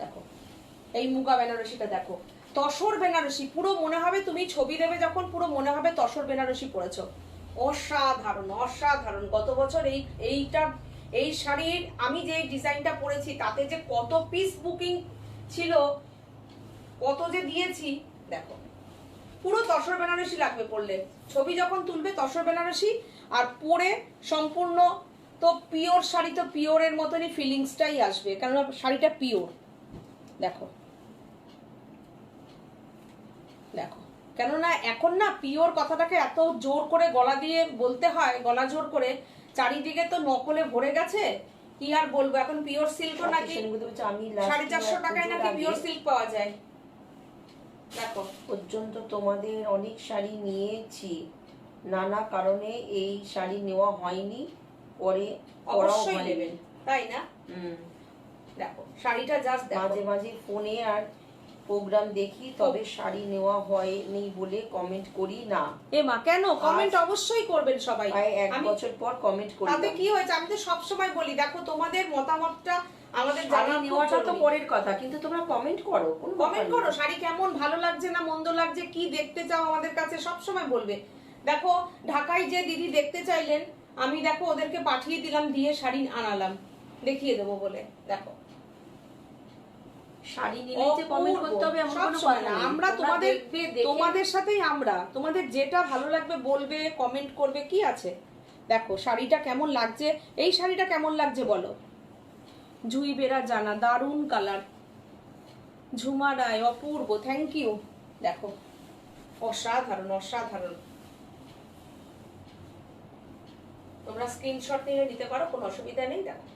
দেখো এই মুগা বেনারসিটা দেখো, তসর বেনারসি, পুরো মনে হবে তুমি ছবি দেবে যখন, পুরো মনে হবে তসর বেনারসি পরেছো। অসাধারণ অসাধারণ। গত বছর এই শাড়ির আমি যে ডিজাইনটা পরেছি তাতে যে কত পিস বুকিং ছিল, কত যে দিয়েছি। দেখো পুরো তসর বেনারসি লাগবে পরলে, ছবি যখন তুলবে তসর বেনারসি, আর পরে সম্পূর্ণ তো পিওর শাড়ি, তো পিওরের মতনই ফিলিংসটাই আসবে, কেননা শাড়িটা পিওর। দেখো দেখো, কেননা এখন না পিওর কথাটাকে এত জোর করে গলা দিয়ে বলতে হয়, গলা জোর করে, চারিদিকে তো নকলে ভরে গেছে, কি আর বলবো। এখন পিওর সিল্ক নাকি 450 টাকায় নাকি পিওর সিল্ক পাওয়া যায়। দেখো পর্যন্ত তোমাদের অনেক শাড়ি নিয়েছি, নানা কারণে এই শাড়ি নেওয়া হয়নি, পরে অবশ্যই নেবেন, তাই না? দেখো শাড়িটা জাস্ট মাঝে মাঝে ফোনে আর প্রোগ্রাম দেখি, তবে শাড়ি নেওয়া হয়নি বলে কমেন্ট করি না। এ মা কেন কমেন্ট অবশ্যই করবেন সবাই, এক বছর পর কমেন্ট করি। তাতে কি হয়েছে? আমি তো সব সময় বলি দেখো তোমাদের মতামতটা আমাদের জানা নেওয়াটা তো পরের কথা, কিন্তু তোমরা কমেন্ট করো, কমেন্ট করো শাড়ি কেমন, ভালো লাগছে না মন্দ লাগছে, কি দেখতে চাও আমাদের কাছে সব সময় বলবে। দেখো ঢাকায় যে দিদি দেখতে চাইলেন, আমি দেখো ওদেরকে পাঠিয়ে দিলাম, দিয়ে শাড়ি আনালাম, দেখিয়ে দেবো বলে। দেখো শাড়ি নিলে যে কমেন্ট করতে হবে এমন কোনো কথা নেই, আমরা তোমাদের সাথেই, আমরা তোমাদের যেটা ভালো লাগবে বলবে, কমেন্ট করবে, কি আছে। দেখো শাড়িটা কেমন লাগছে, এই শাড়িটা কেমন লাগছে বলো। জুই বেরা জানা, দারুণ কালার, ঝুমা রায়, অপূর্ব, থ্যাংক ইউ। দেখো অসাধারণ অসাধারণ। তোমরা স্ক্রিনশট নিয়ে নিতে পারো, কোনো অসুবিধা নেই। দেখো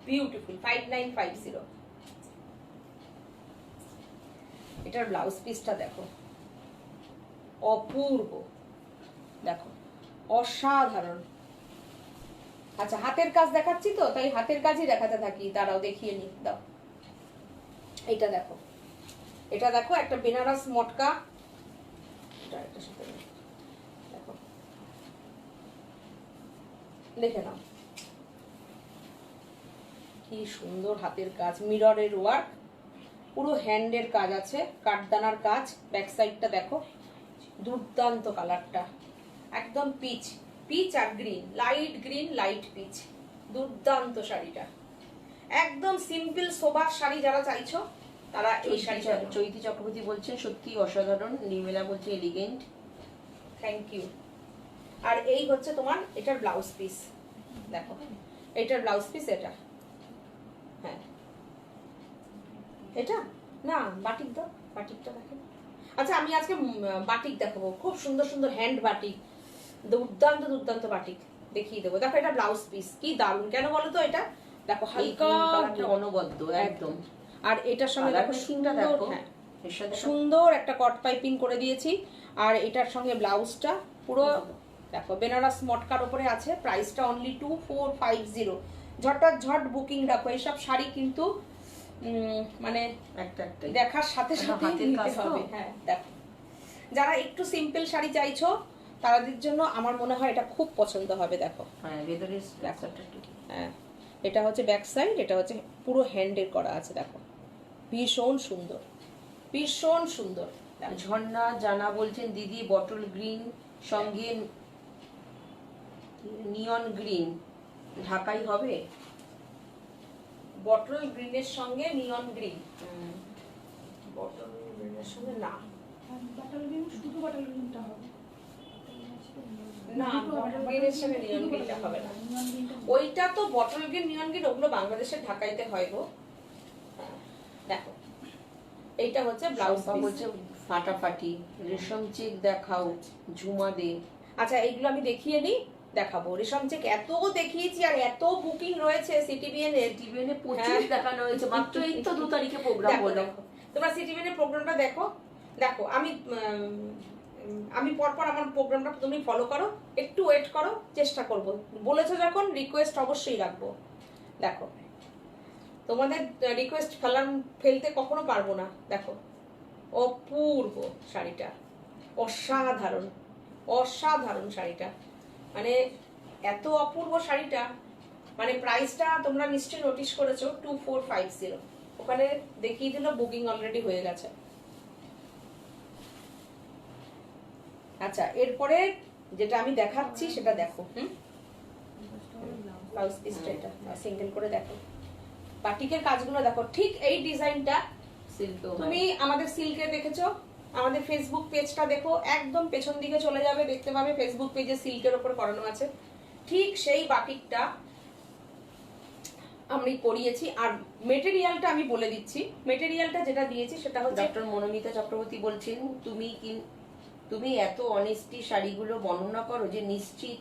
বিউটিফুল, 5950। এটার ব্লাউজ পিসটা দেখো, অপূর্ব, দেখো অসাধারণ। আচ্ছা হাতের কাজ দেখাচ্ছি তো, তাই হাতের কাজই দেখাতে থাকি, তারাও দেখিয়ে নি। দাও এটা দেখো, এটা দেখো একটা বেনারস মটকা, দেখো দেখে নাও কি সুন্দর হাতের কাজ, মিররের ওয়ার্ক, পুরো হ্যান্ডের কাজ আছে, কাঠদানার কাজ। ব্যাক সাইডটা দেখো, দুর্দান্ত কালারটা, একদম পিচ পিচ আর green, light green light peach, দুর্দান্ত শাড়িটা। একদম সিম্পল সোবার শাড়ি যারা চাইছো তারা এই শাড়িটা। চৈতি চক্রবর্তী বলছেন সত্যি অসাধারণ, নির্মলা বলছে এলিগেন্ট, থ্যাংক ইউ। আর এই হচ্ছে তোমার এটার ব্লাউজ পিস, দেখো এটার ব্লাউজ পিস, এটা হ্যাঁ এটা না বাটিক দাও, বাটিকটা দেখো। আচ্ছা আমি আজকে বাটিক দেখাবো, খুব সুন্দর সুন্দর হ্যান্ড বাটিক, দুর্দান্ত দুর্দান্ত বাটিক দেখিয়ে দেবো। দেখো এটা ব্লাউজ পিস, কি দারুণ, কেন বলো তো, এটা দেখো হালকা অনবদ্য একদম। আর এটার সঙ্গে দেখো সুন্দর, হ্যাঁ সুন্দর একটা কট পাইপিং করে দিয়েছি। আর এটার সঙ্গে ব্লাউজটা পুরো দেখো বেনারস মটকার উপরে আছে, প্রাইসটা অনলি 2450। ঝটপট ঝট বুকিং রাখো, এইসব শাড়ি কিন্তু মানে দেখার সাথে সাথে নিতে হবে। হ্যাঁ দেখো যারা একটু সিম্পল শাড়ি চাইছো তাদের জন্য আমার মনে হয় এটা খুব পছন্দ হবে। দেখো হ্যাঁ এটা হচ্ছে ব্যাক সাইড, এটা হচ্ছে পুরো হ্যান্ডের করা আছে, দেখো ভীষণ সুন্দর ভীষণ সুন্দর। ঝর্ণা জানা বলছেন দিদি বটল গ্রিন সঙ্গে নিয়ন গ্রিন ঢাকাই হবে। বটল গ্রিনের সঙ্গে নিয়ন গ্রিন, বটল গ্রিনের সঙ্গে না, বাটাল গ্রিন, শুধু বাটাল গ্রিনটা হবে না বটল গ্রিনের সঙ্গে নিয়ন গ্রিনটা হবে না। নিয়ন গ্রিনটা ওইটা তো বটল গ্রিন নিয়ন গ্রিন ওগুলো বাংলাদেশের ঢাকাইতে হয় গো। হ্যাঁ, দেখো এইটা হচ্ছে ব্লাউজ বলছে ফাটাফাটি রেশম চেক দেখাও ঝুমা দে। আচ্ছা এইগুলো আমি দেখিয়ে নিই, দেখাবো। রেশম চেক এত দেখিয়েছি আর এত বুকিং রয়েছে সিটিবিএন এর, টিভিএনে প্রচুর দেখানো হয়েছে, মাত্র এই তো 2 তারিখে প্রোগ্রাম হলো। তোমরা সিটিবিএন এর প্রোগ্রামটা দেখো। দেখো আমি পরপর আমার প্রোগ্রামটা তুমি ফলো করো, একটু ওয়েট করো, চেষ্টা করব, বলেছো যখন রিকোয়েস্ট অবশ্যই রাখবো। দেখো তোমাদের রিকোয়েস্ট ফেলতে কখনো পারবো না। দেখো অপূর্ব শাড়িটা, অসাধারণ অসাধারণ শাড়িটা, মানে এত অপূর্ব শাড়িটা, মানে প্রাইসটা তোমরা নিশ্চয়ই নোটিস করেছো 2450, ওখানে দেখিয়ে দিল বুকিং অলরেডি হয়ে গেছে। আচ্ছা এরপরে যেটা আমি দেখাচ্ছি সেটা দেখো। ব্লাউজ পিসটা এটা সিঙ্গেল করে দেখো, বাটিকের কাজগুলো দেখো, ঠিক এই ডিজাইনটা তুমি আমাদের সিল্কে দেখেছো, আমাদের ফেসবুক পেজটা দেখো, একদম পেছন দিকে চলে যাবে, দেখতে পাবে ফেসবুক পেজে সিল্কের উপর করানো আছে, ঠিক সেই বাটিকটা আমি করিয়েছি। আর মেটেরিয়ালটা আমি বলে দিচ্ছি, মেটেরিয়ালটা যেটা দিয়েছি সেটা হচ্ছে, ডক্টর মনোমিতা চক্রবর্তী বলছেন তুমি এত অনেস্টি শাড়িগুলো বর্ণনা করো যে নিশ্চিত,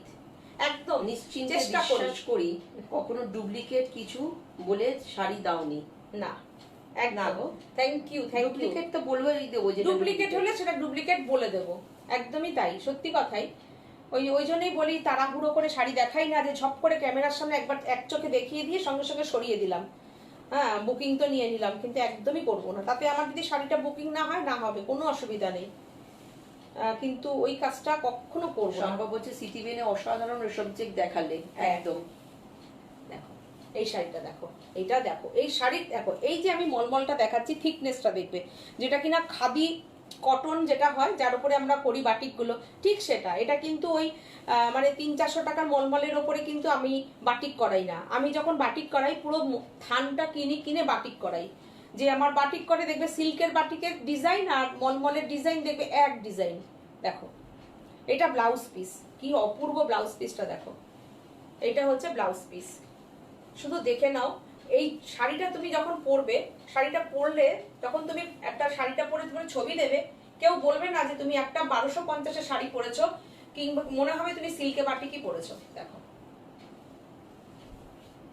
একদম নিশ্চিন্তে চেষ্টা বিশ্বাস করি কখনো ডুপ্লিকেট কিছু বলে শাড়ি দাওনি। না না গো, থ্যাংক ইউ ডুপ্লিকেট তো বলবেই দেবো, যে ডুপ্লিকেট হলে সেটা ডুপ্লিকেট বলে দেবো, একদমই তাই, সত্যি কথাই। ওই জন্যই বলি তাড়াহুড়ো করে শাড়ি দেখাই না, যে ঝপ করে ক্যামেরার সামনে একবার এক চোখে দেখিয়ে দিয়ে সঙ্গে সঙ্গে সরিয়ে দিলাম, হ্যাঁ বুকিং তো নিয়ে নিলাম, কিন্তু একদমই করবো না। তাতে আমার যদি শাড়িটা বুকিং না হয় না হবে, কোনো অসুবিধা নেই, কিন্তু ওই কাজটা কখনো করবো না। সম্ভব হচ্ছে সিটিভিএনে অসাধারণ রেশম চেক দেখালে একদম। দেখো এই শাড়িটা দেখো, এইটা দেখো, এই শাড়ি দেখো, এই যে আমি মলমলটা দেখাচ্ছি, থিকনেসটা দেখবে, যেটা কিনা খাদি কটন যেটা হয় যার উপরে আমরা করি বাটিকগুলো, ঠিক সেটা। এটা কিন্তু ওই মানে 300-400 টাকার মলমলের ওপরে কিন্তু আমি বাটিক করাই না। আমি যখন বাটিক করাই পুরো থানটা কিনে বাটিক করাই। যে আমার বাটিক করে দেখবে সিল্কের বাটিকের ডিজাইন আর মলমলের ডিজাইন দেখবে এক ডিজাইন। দেখো এটা ব্লাউজ পিস, কি অপূর্ব ব্লাউজ পিসটা দেখো, এটা হচ্ছে ব্লাউজ পিস, শুধু দেখে নাও। এই শাড়িটা তুমি যখন পরবে, শাড়িটা পরলে যখন তুমি একটা শাড়িটা পরে তুমি ছবি দেবে, কেউ বলবে না যে তুমি একটা 1250-এর শাড়ি পরেছো, কিংবা মনে হবে তুমি সিল্কে বাটিকই পরেছো। দেখো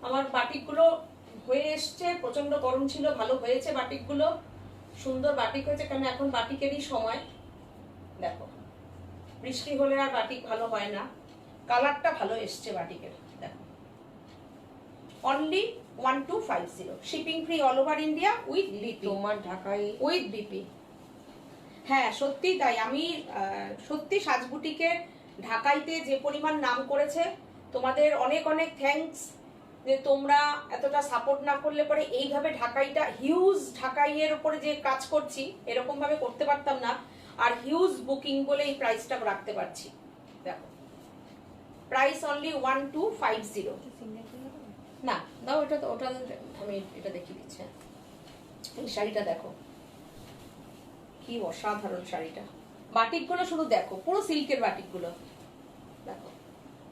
আমার বাটিকগুলো হয়ে এসছে, প্রচন্ড গরম ছিল, ভালো হয়েছে বাটিকগুলো, সুন্দর বাটিক হয়েছে, কারণ এখন বাটিকেরই সময়। দেখো বৃষ্টি হলে আর বাটিক ভালো হয় না, কালারটা ভালো এসছে বাটিকের। দেখো only 1250, shipping free all over India with BP. তোমার ঢাকায় উইথ বিপি, হ্যাঁ সত্যি তাই। আমি সত্যি সাজবুটিকে ঢাকাইতে যে পরিমাণ নাম করেছে, তোমাদের অনেক অনেক থ্যাঙ্কস, যে তোমরা এতটা সাপোর্ট না করলে পরে এইভাবে ঢাকাইটা, হিউজ ঢাকাইয়ের উপরে যে কাজ করছি এরকম ভাবে করতে পারতাম না, আর হিউজ বুকিং বলে এই প্রাইসটা রাখতে পারছি। দেখো প্রাইস অনলি 1250। না দাও ওটা, আমি এটা দেখিয়ে দিচ্ছি। এই শাড়িটা দেখো কি অসাধারণ শাড়িটা, বাটিকগুলো শুধু দেখো, পুরো সিল্কের বাটিকগুলো দেখো।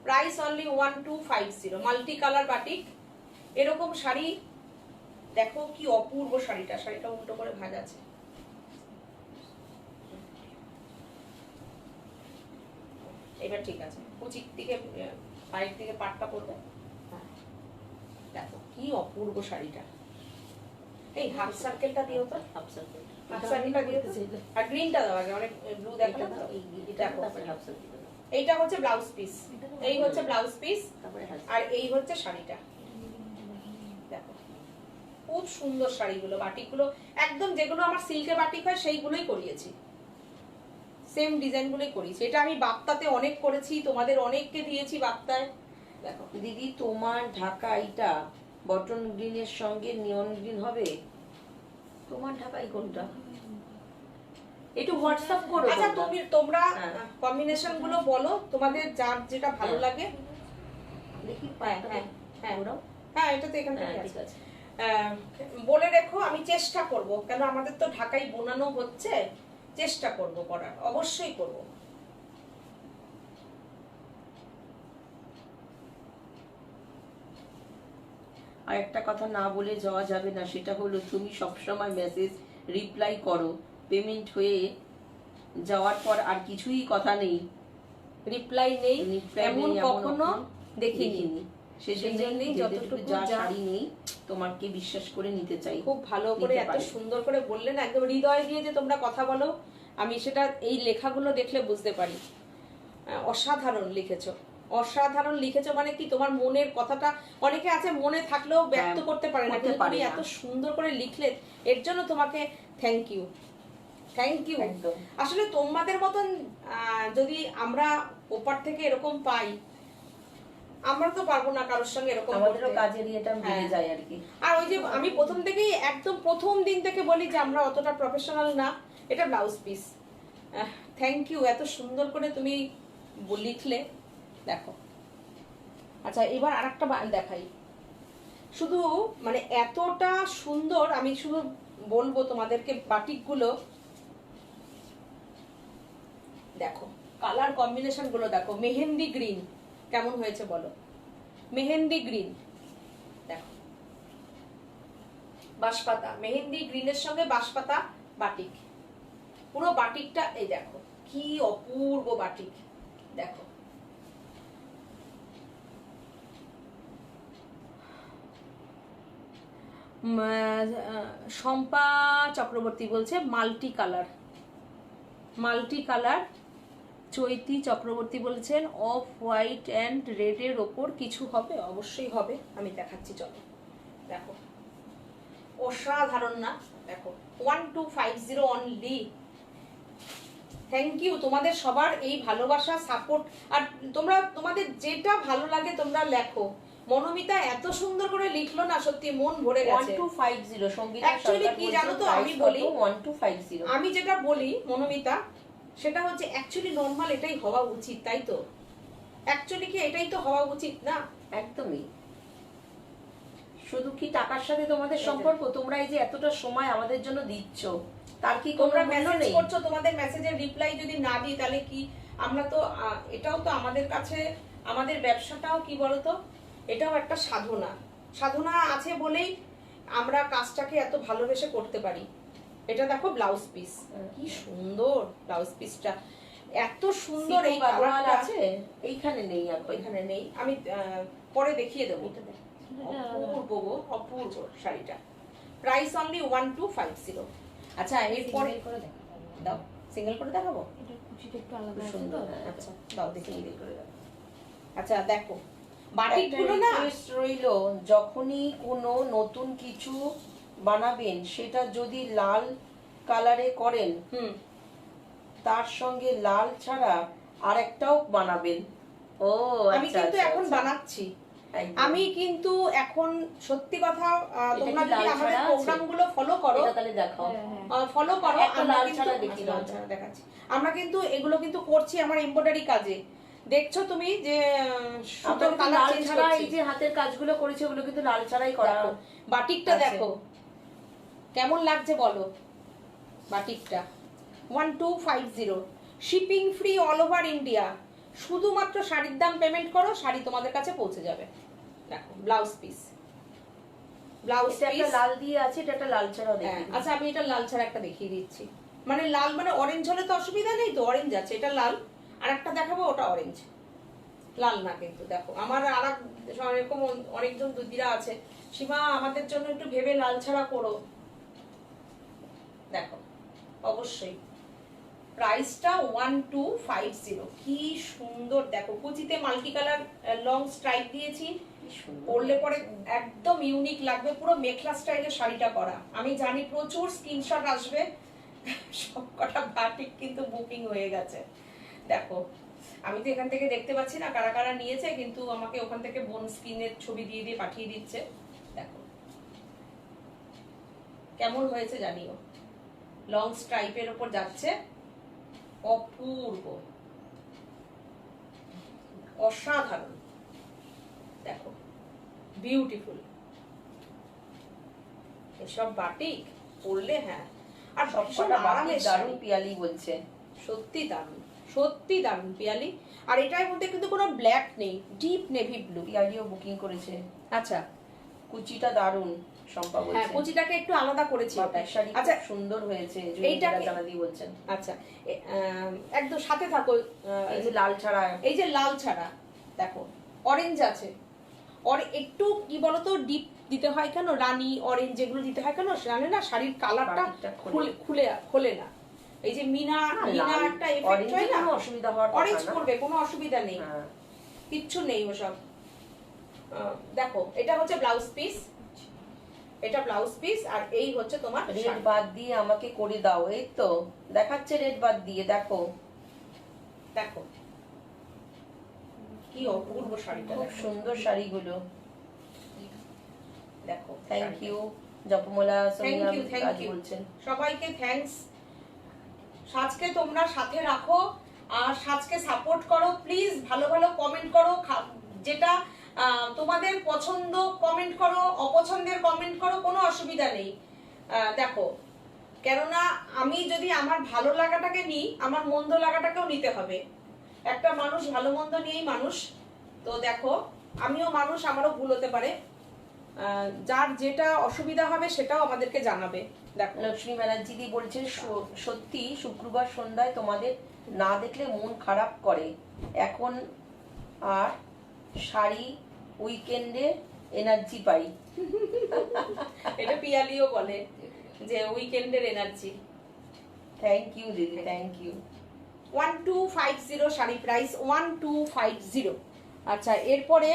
Price only 1250, multi colour batik. এরকম শাড়ি দেখো কি অপূর্ব শাড়িটা, শাড়িটা উল্টো করে ভাঁজ আছে। এবার ঠিক আছে, কুচির দিকে পায়ের দিকে পাটটা পড়বে। দেখো কি অপূর্ব শাড়িটা, এই হাফ সার্কেলটা দিও তো, হাফ সার্কেল, হাফ সার্কেলটা দিও তো, আর গ্রিনটা দাও আগে, অনেক ব্লু দেখো না তো। দেখো হাফ সার্কেল, এইটা হচ্ছে ব্লাউজ পিস, এই হচ্ছে ব্লাউজ পিস, তারপরে আর এই হচ্ছে শাড়িটা। দেখো খুব সুন্দর শাড়িগুলো, বাটিকগুলো একদম যেগুলো আমার সিল্কে বাটিক হয় সেইগুলোই করিয়েছি, সেম ডিজাইনগুলোই করিয়েছি। এটা আমি বাপ্তাতে অনেক করেছি, তোমাদের অনেককে দিয়েছি বাপ্তায়। দেখো দিদি তোমার ঢাকাইটা বটন গ্রিনের সঙ্গে নিয়ন গ্রিন হবে। তোমার ঢাকাই কোনটা একটু হোয়াটসঅ্যাপ করো। আচ্ছা তোমরা হ্যাঁ। কম্বিনেশন গুলো বলো, তোমাদের যার যেটা ভালো লাগে হ্যাঁ হ্যাঁ হ্যাঁ ওরাও হ্যাঁ, এটা তো এখান থেকে হ্যাঁ, আছে। ঠিক আছে। বলে রেখো, আমি চেষ্টা করব, কেন আমাদের তো ঢাকাই বোনানো হচ্ছে, চেষ্টা করব করার, অবশ্যই করব। আর একটা কথা না বলে যাওয়া যাবে না, সেটা হলো তুমি সবসময় মেসেজ রিপ্লাই করো, পেমেন্ট হয়ে যাওয়ার পর আর কিছুই কথা নেই, রিপ্লাই নেই Reply এমন নেই, কখনো দেখিনি। সেজন্যই যতটুকু যতটুকু যা যা- শাড়ি নেই তোমাকে বিশ্বাস করে নিতে চাই। খুব ভালো করে নিতে এত পারি। সুন্দর করে বললে না, একদম হৃদয় দিয়ে যে তোমরা কথা বলো, আমি সেটা এই লেখাগুলো দেখলে বুঝতে পারি। অসাধারণ লিখেছো, অসাধারণ লিখেছো, মানে কি তোমার মনের কথাটা, অনেকে আছে মনে থাকলেও ব্যক্ত করতে পারে না, করতে কিন্তু পারে তুমি না। এত সুন্দর করে লিখলে, এর জন্য তোমাকে থ্যাংক ইউ, থ্যাংক ইউ। একদম। আসলে তোমাদের মতন যদি আমরা ওপার থেকে এরকম পাই, আমরা তো পারবো না কারোর সঙ্গে এরকম আমাদেরও করতে। কাজের ইয়েটা বেড়ে হ্যাঁ। যায় আর কি। আর ওই যে আমি প্রথম থেকেই একদম প্রথম দিন থেকে বলি যে আমরা অতটা প্রফেশনাল না, এটা ব্লাউজ পিস। থ্যাংক ইউ, এত সুন্দর করে তুমি লিখলে, দেখো। আচ্ছা, এবার আরেকটা দেখাই, শুধু মানে এতটা সুন্দর, আমি শুধু বলবো তোমাদেরকে বাটিকগুলো দেখো, কালার কম্বিনেশন গুলো দেখো, মেহেন্দি গ্রিন কেমন হয়েছে বলো, মেহেন্দি গ্রিন দেখো, বাঁশপাতা, মেহেন্দি গ্রিনের সঙ্গে বাঁশপাতা বাটিক, পুরো বাটিকটা এই দেখো কি অপূর্ব বাটিক, দেখো। শম্পা চক্রবর্তী বলছে মাল্টি কালার, মাল্টি কালার। চৈতি চক্রবর্তী বলছেন অফ হোয়াইট অ্যান্ড রেডের ওপর কিছু হবে, অবশ্যই হবে, আমি দেখাচ্ছি, চলো দেখো, অসাধারণ না, দেখো 1250 অনলি। থ্যাংক ইউ তোমাদের সবার এই ভালোবাসা, সাপোর্ট, আর তোমরা তোমাদের যেটা ভালো লাগে তোমরা লেখো। মনোমিতা এত সুন্দর করে লিখলো না, সত্যি মন ভরে গেছে। 1250 সঙ্গীতা Actually সরকার কি বলছে জানো তো, আমি price বলি, কত? 1250। আমি যেটা বলি মনোমিতা, সেটা হচ্ছে অ্যাকচুয়ালি নর্মাল এটাই হওয়া উচিত, তাই তো? অ্যাকচুয়ালি কি এটাই তো হওয়া উচিত না? একদমই। শুধু কি টাকার সাথে তোমাদের সম্পর্ক? তোমরা এই যে এতটা সময় আমাদের জন্য দিচ্ছ, তার কি কোনো তোমরা মূল্য মেসেজ নেই? করছো, তোমাদের মেসেজের রিপ্লাই যদি না দিই তাহলে কি আমরা তো এটাও তো আমাদের কাছে, আমাদের ব্যবসাটাও কি বলতো, এটাও একটা সাধনা, সাধনা আছে বলেই আমরা কাজটাকে এত ভালোবেসে করতে পারি। এটা দেখো ব্লাউজ পিস, কি সুন্দর ব্লাউজ পিসটা, এত সুন্দর এই কালারটা আছে, এইখানে নেই এখন। এখানে নেই, আমি পরে দেখিয়ে দেবো। অপূর্ব গো, অপূর্ব শাড়িটা, প্রাইস অনলি 1250। আচ্ছা, এরপরে দাও, সিঙ্গেল করে দেখাবো, এটা কুচিটা একটু আলাদা আছে সুন্দর। তো। আচ্ছা দাও দেখি সিঙ্গেল করে দাও। আচ্ছা দেখো, বাটিকগুলো না, রইলো, যখনই কোনো নতুন কিছু বানাবেন সেটা যদি লাল কালারে করেন, তার সঙ্গে লাল ছাড়া আরেকটাও বানাবেন। ও আমি কিন্তু এখন বানাচ্ছি, আমি কিন্তু এখন সত্যি কথা, তোমরা যদি আমাদের প্রোগ্রামগুলো ফলো করো, তাহলে দেখাও, ফলো করো, একটা আমরা লাল কিন্তু ছাড়া দেখি, লাল ছাড়া দেখাচ্ছি, আমরা কিন্তু এগুলো কিন্তু করছি আমার এমব্রয়ডারি কাজে, দেখছো তুমি যে সুতোর কালার লাল চেঞ্জ ছাড়া করছি। এই যে হাতের কাজগুলো করেছে ওগুলো কিন্তু লাল ছাড়াই করা। দেখো বাটিকটা আছে। দেখো কেমন লাগছে বলো, বাটিকটা 1250, shipping free all over India, শুধুমাত্র শাড়ির দাম পেমেন্ট করো, শাড়ি তোমাদের কাছে পৌঁছে যাবে। দেখো ব্লাউজ পিস, ব্লাউজ এটা একটা পিস লাল দিয়ে আছে, এটা একটা লাল ছাড়াও দেখি। আচ্ছা আমি এটা লাল ছাড়া একটা দেখিয়ে দিচ্ছি, মানে লাল মানে অরেঞ্জ হলে তো অসুবিধা নেই তো, অরেঞ্জ আছে, এটা লাল, আর একটা দেখাবো ওটা অরেঞ্জ, লাল না কিন্তু। দেখো আমার আর এরকম অনেকজন দিদিরা আছে, সীমা আমাদের জন্য একটু ভেবে লাল ছাড়া করো, দেখো অবশ্যই প্রাইসটা 1250, কি সুন্দর দেখো, কুচিতে মাল্টি কালার লং স্ট্রাইপ দিয়েছি, পরলে পরে একদম ইউনিক লাগবে, পুরো মেখলা স্টাইলের শাড়িটা করা। আমি জানি প্রচুর স্ক্রিনশট আসবে, সবকটা বাটিক কিন্তু বুকিং হয়ে গেছে। দেখো আমি তো এখান থেকে দেখতে পাচ্ছি না কারা কারা নিয়েছে, কিন্তু আমাকে ওখান থেকে বোন স্ক্রিনের ছবি দিয়ে দিয়ে পাঠিয়ে দিচ্ছে। দেখো কেমন হয়েছে জানিও, লং স্ট্রাইপের উপর যাচ্ছে, অপূর্ব, অসাধারণ। দেখো বিউটিফুল। এসব বাটিক পরলে হ্যাঁ, আর ভীষণ সবকটা বাকি আরামের দারুণ শাড়ি। পিয়ালি বলছে। সত্যি দারুণ, সত্যি দারুণ পিয়ালি। আর এটার মধ্যে কিন্তু কোনো ব্ল্যাক নেই, ডিপ নেভি ব্লু। পিয়ালিও বুকিং করেছে। আচ্ছা কুচিটা দারুণ শম্পা হ্যাঁ, বলছে। কুচিটাকে একটু আলাদা করেছি ওটা। বাটিক শাড়ি আচ্ছা খুব সুন্দর হয়েছে, এইটাকে- জানাদি বলছেন। আচ্ছা একদম সাথে থাকো। এই যে লাল ছাড়া, এই যে লাল ছাড়া দেখো, অরেঞ্জ আছে, একটু কি বলতো ডিপ দিতে হয় কেন, রানী অরেঞ্জ যেগুলো দিতে হয় কেন, জানে না শাড়ির কালারটা বাটিকটা খোলে। খোলে না। এই যে মিনা একটা এফেক্ট হয় না, অসুবিধা হওয়ার কথা অরেঞ্জ না। করবে, কোনো অসুবিধা নেই, হ্যাঁ। কিচ্ছু নেই ওসব। দেখো এটা হচ্ছে ব্লাউজ পিস, এটা ব্লাউজ পিস, আর এই হচ্ছে তোমার রেড শাড়ি। বাদ দিয়ে আমাকে করে দাও, এই তো দেখাচ্ছে রেড বাদ দিয়ে, দেখো দেখো কি অপূর্ব শাড়িটা, খুব দেখো। সুন্দর শাড়িগুলো। দেখো thank you Japamala thank Sonia you, thank কাজ ইউ বলছেন। সবাইকে থ্যাঙ্কস। সাজকে তোমরা সাথে রাখো আর সাজকে সাপোর্ট করো প্লিজ, ভালো ভালো কমেন্ট করো, যেটা তোমাদের পছন্দ কমেন্ট করো, অপছন্দের কমেন্ট করো, কোনো অসুবিধা নেই। দেখো কেননা আমি যদি আমার ভালো লাগাটাকে নিই, আমার মন্দ লাগাটাকেও নিতে হবে। একটা মানুষ ভালো মন্দ নিয়েই মানুষ। তো দেখো আমিও মানুষ, আমারও ভুল হতে পারে, যার যেটা অসুবিধা হবে সেটাও আমাদেরকে জানাবে। দেখো লক্ষ্মী ব্যানার্জি দি বলছেন সত্যি শুক্রবার সন্ধ্যায় তোমাদের না দেখলে মন খারাপ করে, এখন আর শাড়ি উইকেন্ডে এনার্জি পাই। এটা পিয়ালিও বলে যে উইকেন্ডের এনার্জি। থ্যাংক ইউ দিদি, থ্যাংক ইউ। 1250 শাড়ি প্রাইস 1250। আচ্ছা এরপরে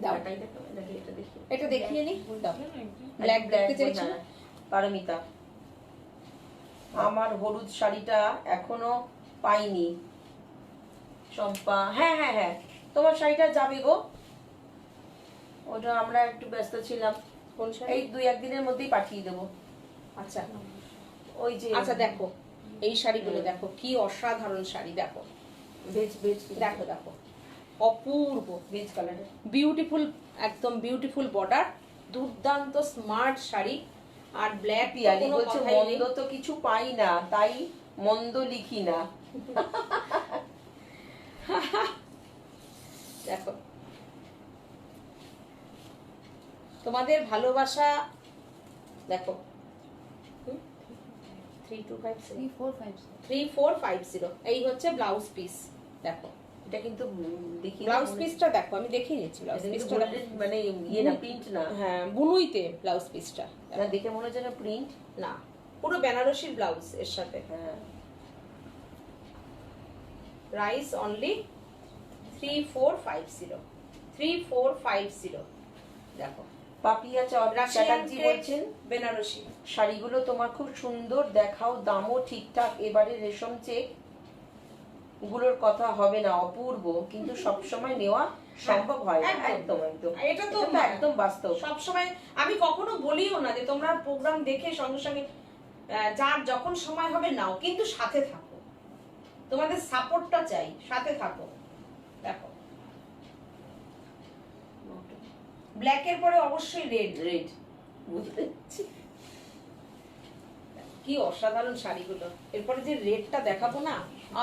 দাও, এটা দেখিয়ে নি, দাও। ব্ল্যাক দেখতে চাইছো? পারমিতা, আমার হলুদ শাড়িটা এখনো পাইনি। চম্পা, হ্যাঁ হ্যাঁ হ্যাঁ, তোমার শাড়িটা যাবে গো, ওটা আমরা একটু ব্যস্ত ছিলাম, কোন শাড়ি? এই 2-1 দিনের মধ্যেই পাঠিয়ে দেবো। আচ্ছা ওই যে আচ্ছা দেখো এই শাড়িগুলো দেখো, কি অসাধারণ শাড়ি, দেখো বেজ বেজ দেখো দেখো, অপূর্ব বেজ কালারের। বিউটিফুল, একদম বিউটিফুল বর্ডার, দুর্দান্ত স্মার্ট শাড়ি। আর ব্ল্যাক পিয়ালি বলছে মন্দ তো কিছু পাই না, তাই মন্দ লিখি না। দেখো তোমাদের ভালোবাসা, দেখো 3450 এই হচ্ছে ব্লাউজ পিস। দেখো এটা কিন্তু দেখি ব্লাউজ পিসটা দেখো, আমি দেখিয়ে নিচ্ছি ব্লাউজ পিসটা। মানে ইয়ে না, প্রিন্ট না। হ্যাঁ বুনুইতে ব্লাউজ পিসটা, না দেখে মনে হচ্ছে না প্রিন্ট, না পুরো বেনারসির ব্লাউজ এর সাথে। হ্যাঁ। Price only 3450। দেখো পাপিয়া রাশিয়ান চ্যাটার্জি ক্রেপ বলছেন বেনারসি। শাড়িগুলো তোমার খুব সুন্দর, দেখাও, দামও ঠিকঠাক, এবারে রেশম চেক গুলোর কথা হবে না, অপূর্ব, কিন্তু সব সময় নেওয়া সম্ভব হয় না। একদম একদম, এটা তো একদম বাস্তব। সব সময় আমি কখনো বলিও না যে তোমরা প্রোগ্রাম দেখে সঙ্গে সঙ্গে যার যখন সময় হবে নাও, কিন্তু সাথে থাকো, তোমাদের সাপোর্টটা চাই, সাথে থাকো। দেখো ব্ল্যাক এর পরে অবশ্যই রেড, রেড বুঝতে পারছি। কি অসাধারণ শাড়িগুলো। এরপরে যে রেডটা দেখাবো না,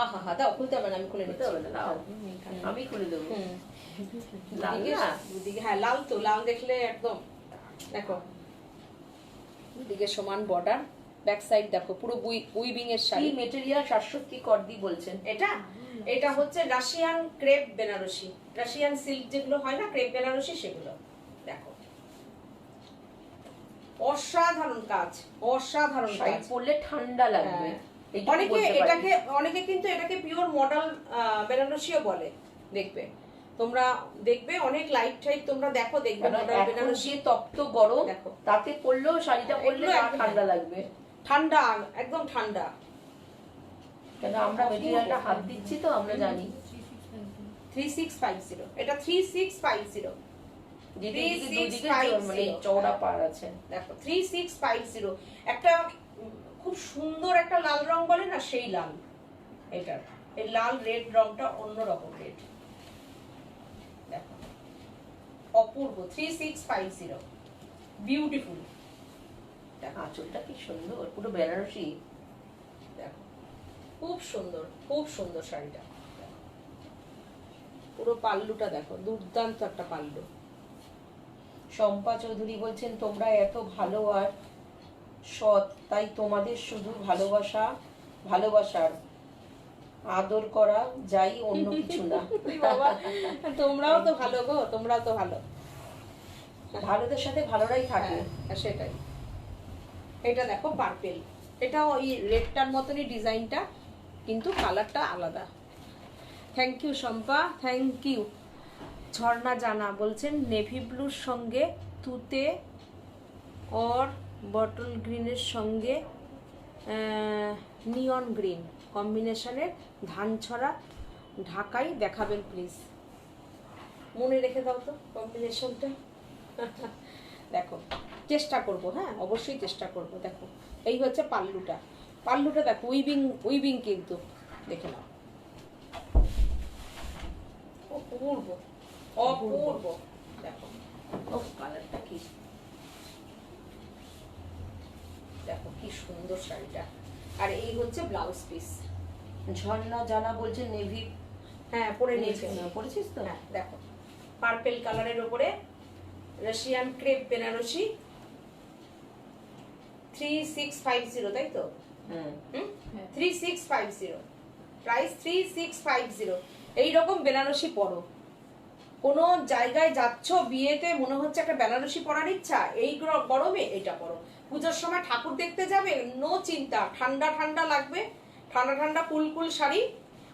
আহা হা, দাও খুলতে হবে না, আমি খুলে নিতে হবে না, দাও আমি খুলে দেবো। লাল দুদিকে না? দুদিকে, হ্যাঁ লাল তো, লাল দেখলে একদম। দেখো দুদিকে সমান বর্ডার, ব্যাক সাইড দেখো পুরো উইভিং এর কি শাড়ি। মেটেরিয়াল? শাশ্বতী করদি বলছেন। এটা হচ্ছে Russian crepe Banarasi, Russian silk যেগুলো হয় না ক্রেপ বেনারসি, সেগুলো। দেখো অসাধারণ কাজ, অসাধারণ শাড়ি কাজ। পরলে ঠান্ডা লাগবে। হ্যাঁ। এইটুকু অনেকে বলতে পারি। অনেকে কিন্তু এটাকে পিওর মডেল বেনারসিও বলে। দেখবে তোমরা, দেখবে অনেক লাইট টাইট তোমরা দেখো, দেখবে কারণ মডেল এখন বেনারসি যে তপ্ত গরম, দেখো তাতে পরলেও শাড়িটা পরলে এগুলো আর একদম ঠান্ডা লাগবে। ঠান্ডা, একদম ঠান্ডা। কেন আমরা মেটেরিয়ালটা হাত দিচ্ছি তো, আমরা জানি। 3650, এটা 3650। যেদিকে দুদিকে 3650 মানে চওড়া পার আছে। দেখো 3650, একটা খুব সুন্দর একটা লাল রং বলে না, সেই লাল। এটার এই লাল রেড রংটা অন্যরকম রেড। দেখো অপূর্ব 3650 বিউটিফুল। আঁচলটা কি সুন্দর, পুরো বেনারসি। দেখো খুব সুন্দর, খুব সুন্দর শাড়িটা। পুরো পাল্লুটা দেখো, দুর্দান্ত একটা পাল্লু। শম্পা চৌধুরী বলছেন তোমরা এত ভালো আর সৎ, তাই তোমাদের শুধু ভালোবাসার আদর করা যাই, অন্য কিছু না। বাবা তোমরাও তো ভালো গো, তোমরাও তো ভালো। ভালোদের সাথে ভালোরাই থাকে। হ্যাঁ, সেটাই। এটা দেখো পার্পেল, এটাও ওই রেডটার মতনই ডিজাইনটা, কিন্তু কালারটা আলাদা। Thank you Shampa, thank you. Jharna Jana বলছেন নেভি ব্লুর সঙ্গে তুতে और বটল গ্রিনের সঙ্গে নিয়ন গ্রিন কম্বিনেশনের ধানছড়া ঢাকাই দেখাবেন প্লিজ। মনে রেখে দাও তো কম্বিনেশনটা। দেখো চেষ্টা করব, হ্যাঁ অবশ্যই চেষ্টা করব। দেখো এই হচ্ছে পাল্লুটা, পাল্লুটা দেখো উইভিং উইভিং, কিন্তু দেখে নাও অপূর্ব অপূর্ব। দেখো ও কালারটা কি, দেখো কি সুন্দর শাড়িটা। আর এই হচ্ছে ব্লাউজ পিস। ঝর্ণা জানা বলছে নেভি, হ্যাঁ পরে নিয়েছি, পড়েছিস তো? হ্যাঁ দেখো পার্পল কালারের উপরে রাশিয়ান ক্রেপ বেনারসি 3650, তাই তো? হুম। 3650 প্রাইস 3650। এইরকম বেনারসি পরো, কোনো জায়গায় যাচ্ছ বিয়েতে, মনে হচ্ছে একটা বেনারসি পরার ইচ্ছা, এই গরমে এটা পরো। পুজোর সময় ঠাকুর দেখতে যাবে, নো চিন্তা, ঠান্ডা ঠান্ডা লাগবে, ঠান্ডা ঠান্ডা কুলকুল শাড়ি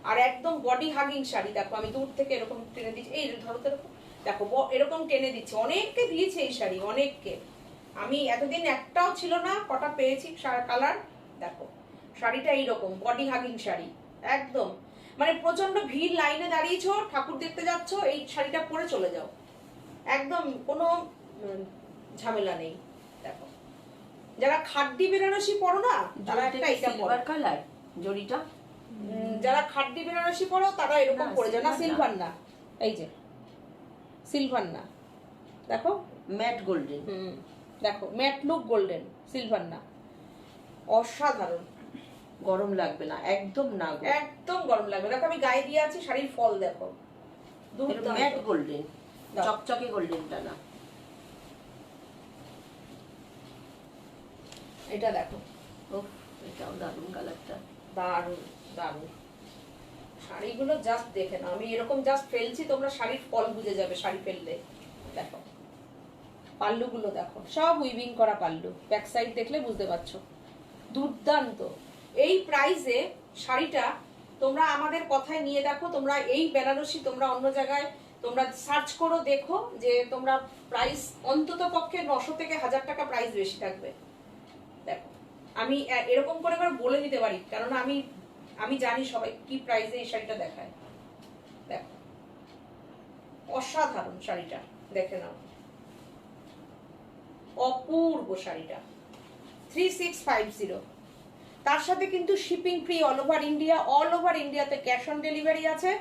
আর একদম বডি হাগিং শাড়ি। দেখো আমি দূর থেকে এরকম টেনে দিচ্ছি, এই ধরো তো এরকম, দেখো এরকম টেনে দিচ্ছি। অনেককে দিয়েছে এই শাড়ি, অনেককে। আমি এতদিন একটাও ছিল না, কটা পেয়েছি কালার। দেখো শাড়িটা এইরকম বডি হাগিং শাড়ি, একদম মানে প্রচন্ড ভিড়, লাইনে দাঁড়িয়েছো, ঠাকুর দেখতে যাচ্ছ, এই শাড়িটা পরে চলে যাও, একদম কোনো ঝামেলা নেই। দেখো যারা খাড্ডি বেনারসি পরো না, তারা একটা এটা পরো। সিলভার কালার জড়িটা, যারা খাড্ডি বেনারসি পরো তারা এরকম না, পরে যায় না। সিলভার সিলভার না, এই যে সিলভার না, দেখো ম্যাট গোল্ডেন। দেখো ম্যাট লুক গোল্ডেন, সিলভার না। অসাধারণ, গরম লাগবে না, একদম না গো। একদম গরম লাগবে। দেখো আমি গায়ে দিয়ে আছি, শাড়ির ফল দেখো, ম্যাট গোল্ডেন, দাও। চকচকে গোল্ডেনটা না। এটা দেখো, ওহ এটাও দারুণ কালারটা। দারুণ দারুণ শাড়িগুলো জাস্ট দেখে নাও। আমি এরকম জাস্ট ফেলছি, তোমরা শাড়ির ফল বুঝে যাবে শাড়ি ফেললে। দেখো পাল্লুগুলো দেখো, সব উইভিং করা পাল্লু, ব্যাক সাইড দেখলে বুঝতে পারছো, দুর্দান্ত। এই প্রাইসে শাড়িটা তোমরা আমাদের কথায় নিয়ে দেখো, তোমরা এই বেনারসি তোমরা অন্য জায়গায় তোমরা সার্চ করো, দেখো যে তোমরা প্রাইস অন্তত পক্ষে 900 থেকে 1000 টাকা প্রাইস বেশি থাকবে। দেখো আমি এরকম করে বলে দিতে পারি, কারণ আমি জানি সবাই কি প্রাইসে এই শাড়িটা দেখায়। দেখো অসাধারণ শাড়িটা, দেখে নাও, অপূর্ব শাড়িটা 3650। তার সাথে কিন্তু shipping free all over India, all over ইন্ডিয়াতে ক্যাশ অন ডেলিভারি আছে।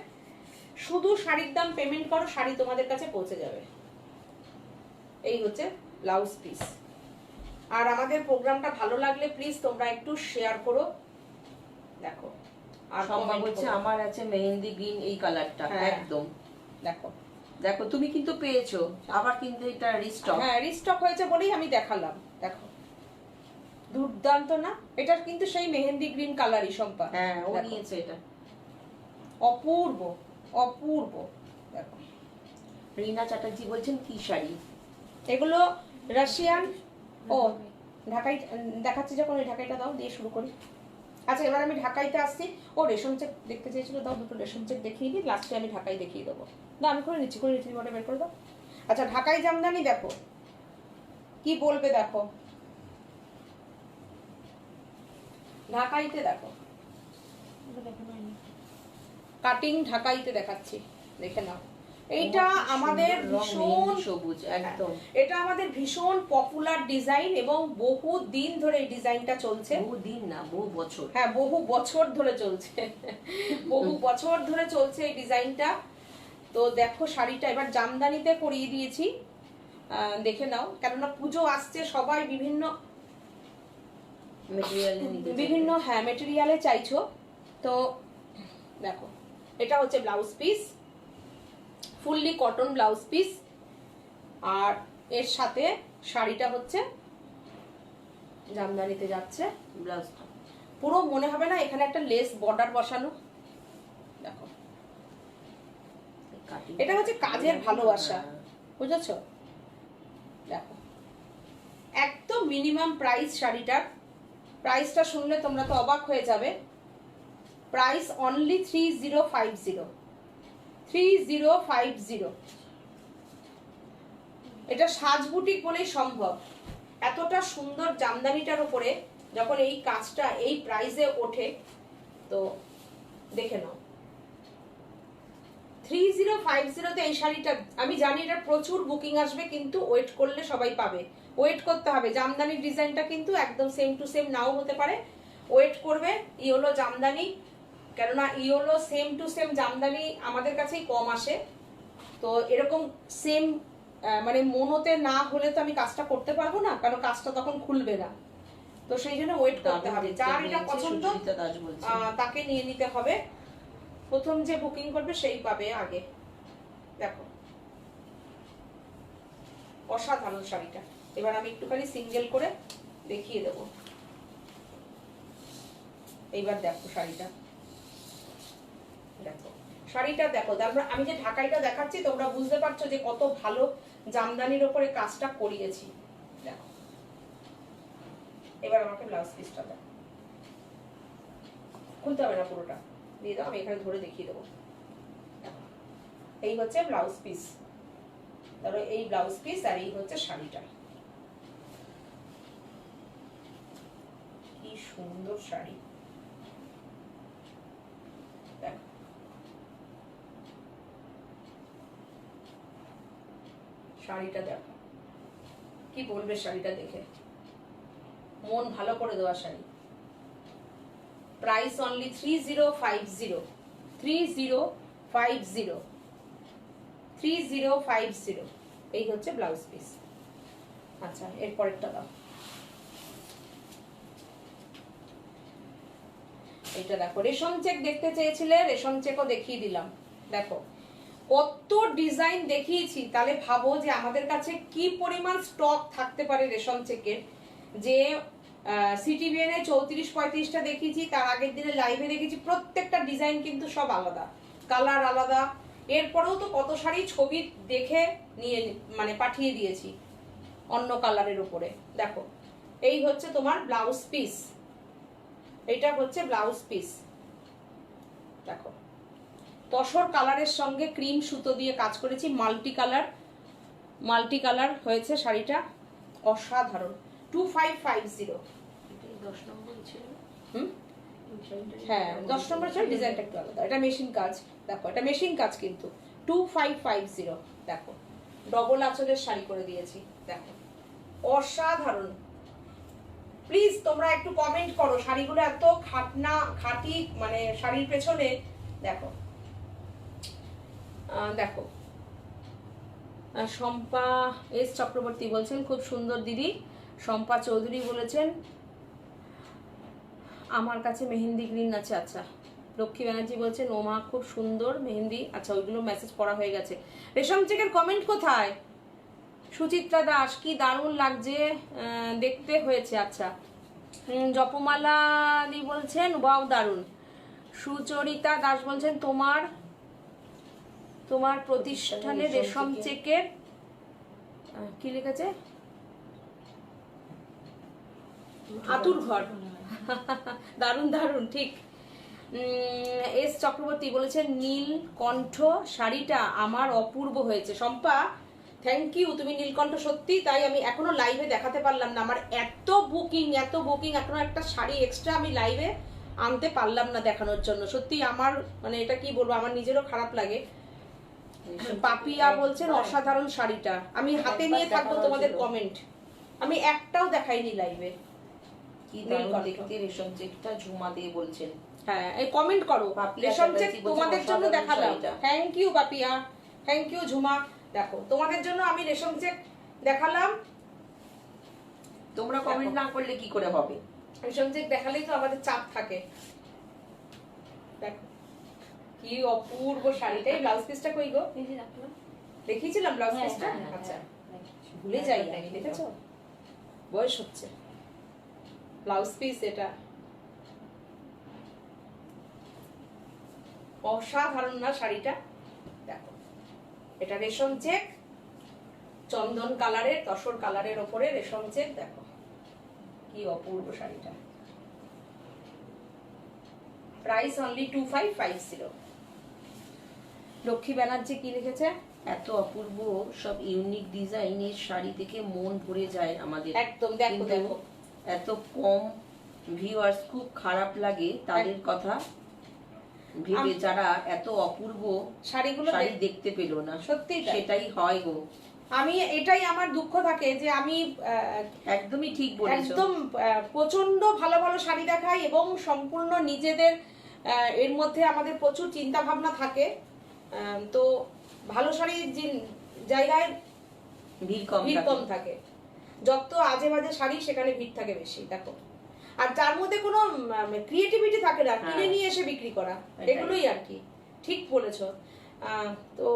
শুধু শাড়ির দাম পেমেন্ট করো, শাড়ি তোমাদের কাছে পৌঁছে যাবে। এই হচ্ছে ব্লাউজ পিস। আর আমাদের প্রোগ্রামটা ভালো লাগলে প্লিজ তোমরা একটু শেয়ার করো। দেখো আর সম্ভব হচ্ছে আমার আছে মেহেন্দি গ্রিন, এই কালারটা একদম। দেখো দেখো তুমি কিন্তু পেয়েছো, আবার কিন্তু এটা রিস্টক। হ্যাঁ রিস্টক হয়েছে বলেই আমি দেখালাম। দেখো দুর্দান্ত না? এটা কিন্তু সেই মেহেন্দি গ্রিন কালারই সম্পা। হ্যাঁ ও নিয়েছে এটা, অপূর্ব অপূর্ব। দেখো রিনা চ্যাটার্জি বলছেন কি শাড়ি এগুলো রাশিয়ান। ও ঢাকাই দেখাচ্ছি, যখন ওই ঢাকাইটা দাও দিয়ে শুরু করি। আচ্ছা এবার আমি ঢাকাইতে আসছি। ও রেশম চেক দেখতে চেয়েছিল, দাও দুটো রেশম চেক দেখিয়ে দিই, লাস্টে আমি ঢাকাই দেখিয়ে দেবো। দাও আমি করে নিচ্ছি, রিমোটে বের করে দাও। আচ্ছা ঢাকাই জামদানি দেখো কি বলবে, দেখো ঢাকাইতে দেখো, কাটিং ঢাকাইতে দেখাচ্ছি, দেখে নাও। এইটা আমাদের ভীষণ সবুজ একদম, এটা আমাদের ভীষণ পপুলার ডিজাইন এবং বহু দিন ধরে এই ডিজাইনটা চলছে। বহু দিন না, বহু বছর। হ্যাঁ বহু বছর ধরে চলছে, বহু বছর ধরে চলছে এই ডিজাইনটা। তো দেখো শাড়িটা এবার জামদানিতে করিয়ে দিয়েছি, দেখে নাও, কেননা পুজো আসছে, সবাই বিভিন্ন বিভিন্ন হ্যাঁ মেটেরিয়ালে চাইছো। তো দেখো এটা হচ্ছে blouse piece, fully cotton blouse piece, আর এর সাথে শাড়িটা হচ্ছে জামদানিতে যাচ্ছে ব্লাউজটা। পুরো মনে হবে না এখানে একটা লেস বর্ডার বসানো। দেখো এটা হচ্ছে কাজের ভালোবাসা, বুঝেছো? দেখো একদম মিনিমাম প্রাইস শাড়িটার, প্রাইসটা শুনলে তোমরা তো অবাক হয়ে যাবে। Price only 3050, 3050। এটা সাজ বুটিক বলেই সম্ভব। এতটা সুন্দর জামদানিটার উপরে যখন এই কাজটা এই প্রাইসে ওঠে, তো দেখে নাও। 3050তে এই শাড়িটা, আমি জানি এটা প্রচুর বুকিং আসবে, কিন্তু ওয়েট করলে সবাই পাবে। ওয়েট করতে হবে, জামদানির ডিজাইনটা কিন্তু একদম সেম টু সেম নাও হতে পারে, ওয়েট করবে। ইয়েলো জামদানি, কেননা yellow same to same Jamdani আমাদের কাছেই কম আসে। তো এরকম সেম মানে মনোতে না হলে তো আমি কাজটা করতে পারবো না, কারণ কাজটা তখন খুলবে না। তো সেই জন্য ওয়েট করতে হবে। যার এটা পছন্দ তাকে নিয়ে নিতে হবে, প্রথম যে বুকিং করবে সেই পাবে আগে। দেখো অসাধারণ শাড়িটা। এবার আমি একটুখানি সিঙ্গেল করে দেখিয়ে দেব। এইবার দেখো শাড়িটা, দেখো শাড়িটা দেখো। তারপর আমি যে ঢাকাইটা দেখাচ্ছি তোমরা বুঝতে পারছো যে কত ভালো জামদানির ওপরে কাজটা করিয়েছি। দেখো এবার আমাকে ব্লাউজ পিসটা দাও, খুলতে হবে না, পুরোটা দিয়ে দাও, আমি এখানে ধরে দেখিয়ে দেবো। এই হচ্ছে ব্লাউজ পিস, ধরো এই ব্লাউজ পিস, আর এই হচ্ছে শাড়িটা। কি সুন্দর শাড়ি, দেখো শাড়িটা দেখো, কি বলবে শাড়িটা দেখে, মন ভালো করে দেওয়া শাড়ি। Price only 3050, 3050, 3050। এই হচ্ছে ব্লাউজ পিস। আচ্ছা এরপরেরটা দাও, এটা দেখো রেশম চেক দেখতে চেয়েছিলে, রেশম চেকও দেখিয়ে দিলাম। দেখো কত ডিজাইন দেখিয়েছি, তাহলে ভাবো যে আমাদের কাছে কি পরিমাণ স্টক থাকতে পারে রেশম চেকের। যে সিটিভিএন এ 34-35টা দেখিয়েছি, তার আগের দিনে লাইভে দেখেছি, প্রত্যেকটা ডিজাইন কিন্তু সব আলাদা, কালার আলাদা। এরপরেও তো কত শাড়ি ছবি দেখে নিয়ে মানে পাঠিয়ে দিয়েছি অন্য কালারের উপরে। দেখো এই হচ্ছে তোমার ব্লাউজ পিস, এটা হচ্ছে ব্লাউজ পিস। দেখো তসর কালারের সঙ্গে ক্রিম সুতো দিয়ে কাজ করেছি, মাল্টি কালার হয়েছে শাড়িটা, অসাধারণ। 2550। 10 নম্বর ছিল। হ্যাঁ 10 নম্বর ছিল, ডিজাইনটা একটু আলাদা, এটা মেশিন কাজ। দেখো এটা মেশিন কাজ কিন্তু। 2550। দেখো ডবল আঁচলের শাড়ি করে দিয়েছি, দেখো অসাধারণ। প্লিজ তোমরা একটু কমেন্ট করো, শাড়িগুলো এত খাটি মানে শাড়ির পেছনে। দেখো দেখো শম্পা এস চক্রবর্তী বলছেন খুব সুন্দর দিদি। শম্পা চৌধুরী বলেছেন আমার কাছে মেহেন্দি গ্রিন আছে। আচ্ছা লক্ষ্মী ব্যানার্জি বলছেন ওমা খুব সুন্দর মেহেন্দি। আচ্ছা ওইগুলো মেসেজ পড়া হয়ে গেছে। রেশম চেকের কমেন্ট কোথায়? সুচিত্রা দাস কি দারুণ লাগছে দেখতে হয়েছে। আচ্ছা জপমালা দি বলছেন ওয়াও দারুণ। সুচরিতা দাস বলছেন তোমার প্রতিষ্ঠানে রেশম চেকের কি লিখেছে আতুর ঘর। দারুণ দারুণ ঠিক। এস চক্রবর্তী বলেছেন নীল কণ্ঠ শাড়িটা আমার অপূর্ব হয়েছে। শম্পা থ্যাংক ইউ, তুমি নীলকণ্ঠ সত্যি, তাই আমি এখনো লাইভে দেখাতে পারলাম না, আমার এত বুকিং এখনো একটা শাড়ি এক্সট্রা আমি লাইভে আনতে পারলাম না দেখানোর জন্য। সত্যি আমার মানে এটা কি বলবো, আমার নিজেরও খারাপ লাগে। পাপিয়া বলছেন অসাধারণ শাড়িটা, আমি হাতে নিয়ে থাকবো তোমাদের কমেন্ট, আমি একটাও দেখাইনি লাইভে। কি দারুণ দেখতে রেশম চেকটা, ঝুমা দিয়ে বলছেন। হ্যাঁ এই কমেন্ট করো, রেশম চেক তোমাদের জন্য দেখালাম। Thank you Papiya. Thank you Jhuma. দেখো তোমাদের জন্য আমি রেশম চেক দেখালাম, তোমরা কমেন্ট না করলে কি করে হবে? রেশম চেক দেখালেই তো আমাদের চাপ থাকে। দেখো কি অপূর্ব শাড়িটা। এই ব্লাউজ পিসটা কই গো? এই যে রাখলাম। দেখিয়েছিলাম ব্লাউজ হ্যাঁ, পিসটা? হ্যাঁ, আচ্ছা হ্যাঁ। ভুলে যাই আমি, দেখেছো বয়স হচ্ছে। ব্লাউজ পিস এটা অসাধারণ না শাড়িটা? দেখো এটা রেশম চেক, চন্দন কালারের, তসর কালারের ওপরে রেশম চেক। দেখো কি অপূর্ব শাড়িটা। Price only 2550। লক্ষ্মী ব্যানার্জি কি লিখেছে? এত অপূর্ব সব ইউনিক ডিজাইনের শাড়ি দেখে মন ভরে যায় আমাদের। একদম দেখো কিন্তু দেখো এত কম ভিউয়ার্স, খুব খারাপ লাগে তাদের কথা ভেবে, যারা এত অপূর্ব শাড়িগুলো শাড়ি দেখতে পেল না। সত্যি তাই। সেটাই হয় গো। আমি এটাই আমার দুঃখ থাকে যে আমি একদমই ঠিক বলেছো। একদম প্রচন্ড ভালো ভালো শাড়ি দেখাই এবং সম্পূর্ণ নিজেদের এর মধ্যে আমাদের প্রচুর চিন্তা ভাবনা থাকে, তো ভালো শাড়ির জায়গায় ভিড় ভিড় কম কম থাকে। যত আজে বাজে শাড়ি সেখানে ভিড় থাকে বেশি। দেখো আর যার মধ্যে কোনো ক্রিয়েটিভিটি থাকে না, কিনে নিয়ে এসে বিক্রি করা, এগুলোই আর কি। ঠিক বলেছো। তো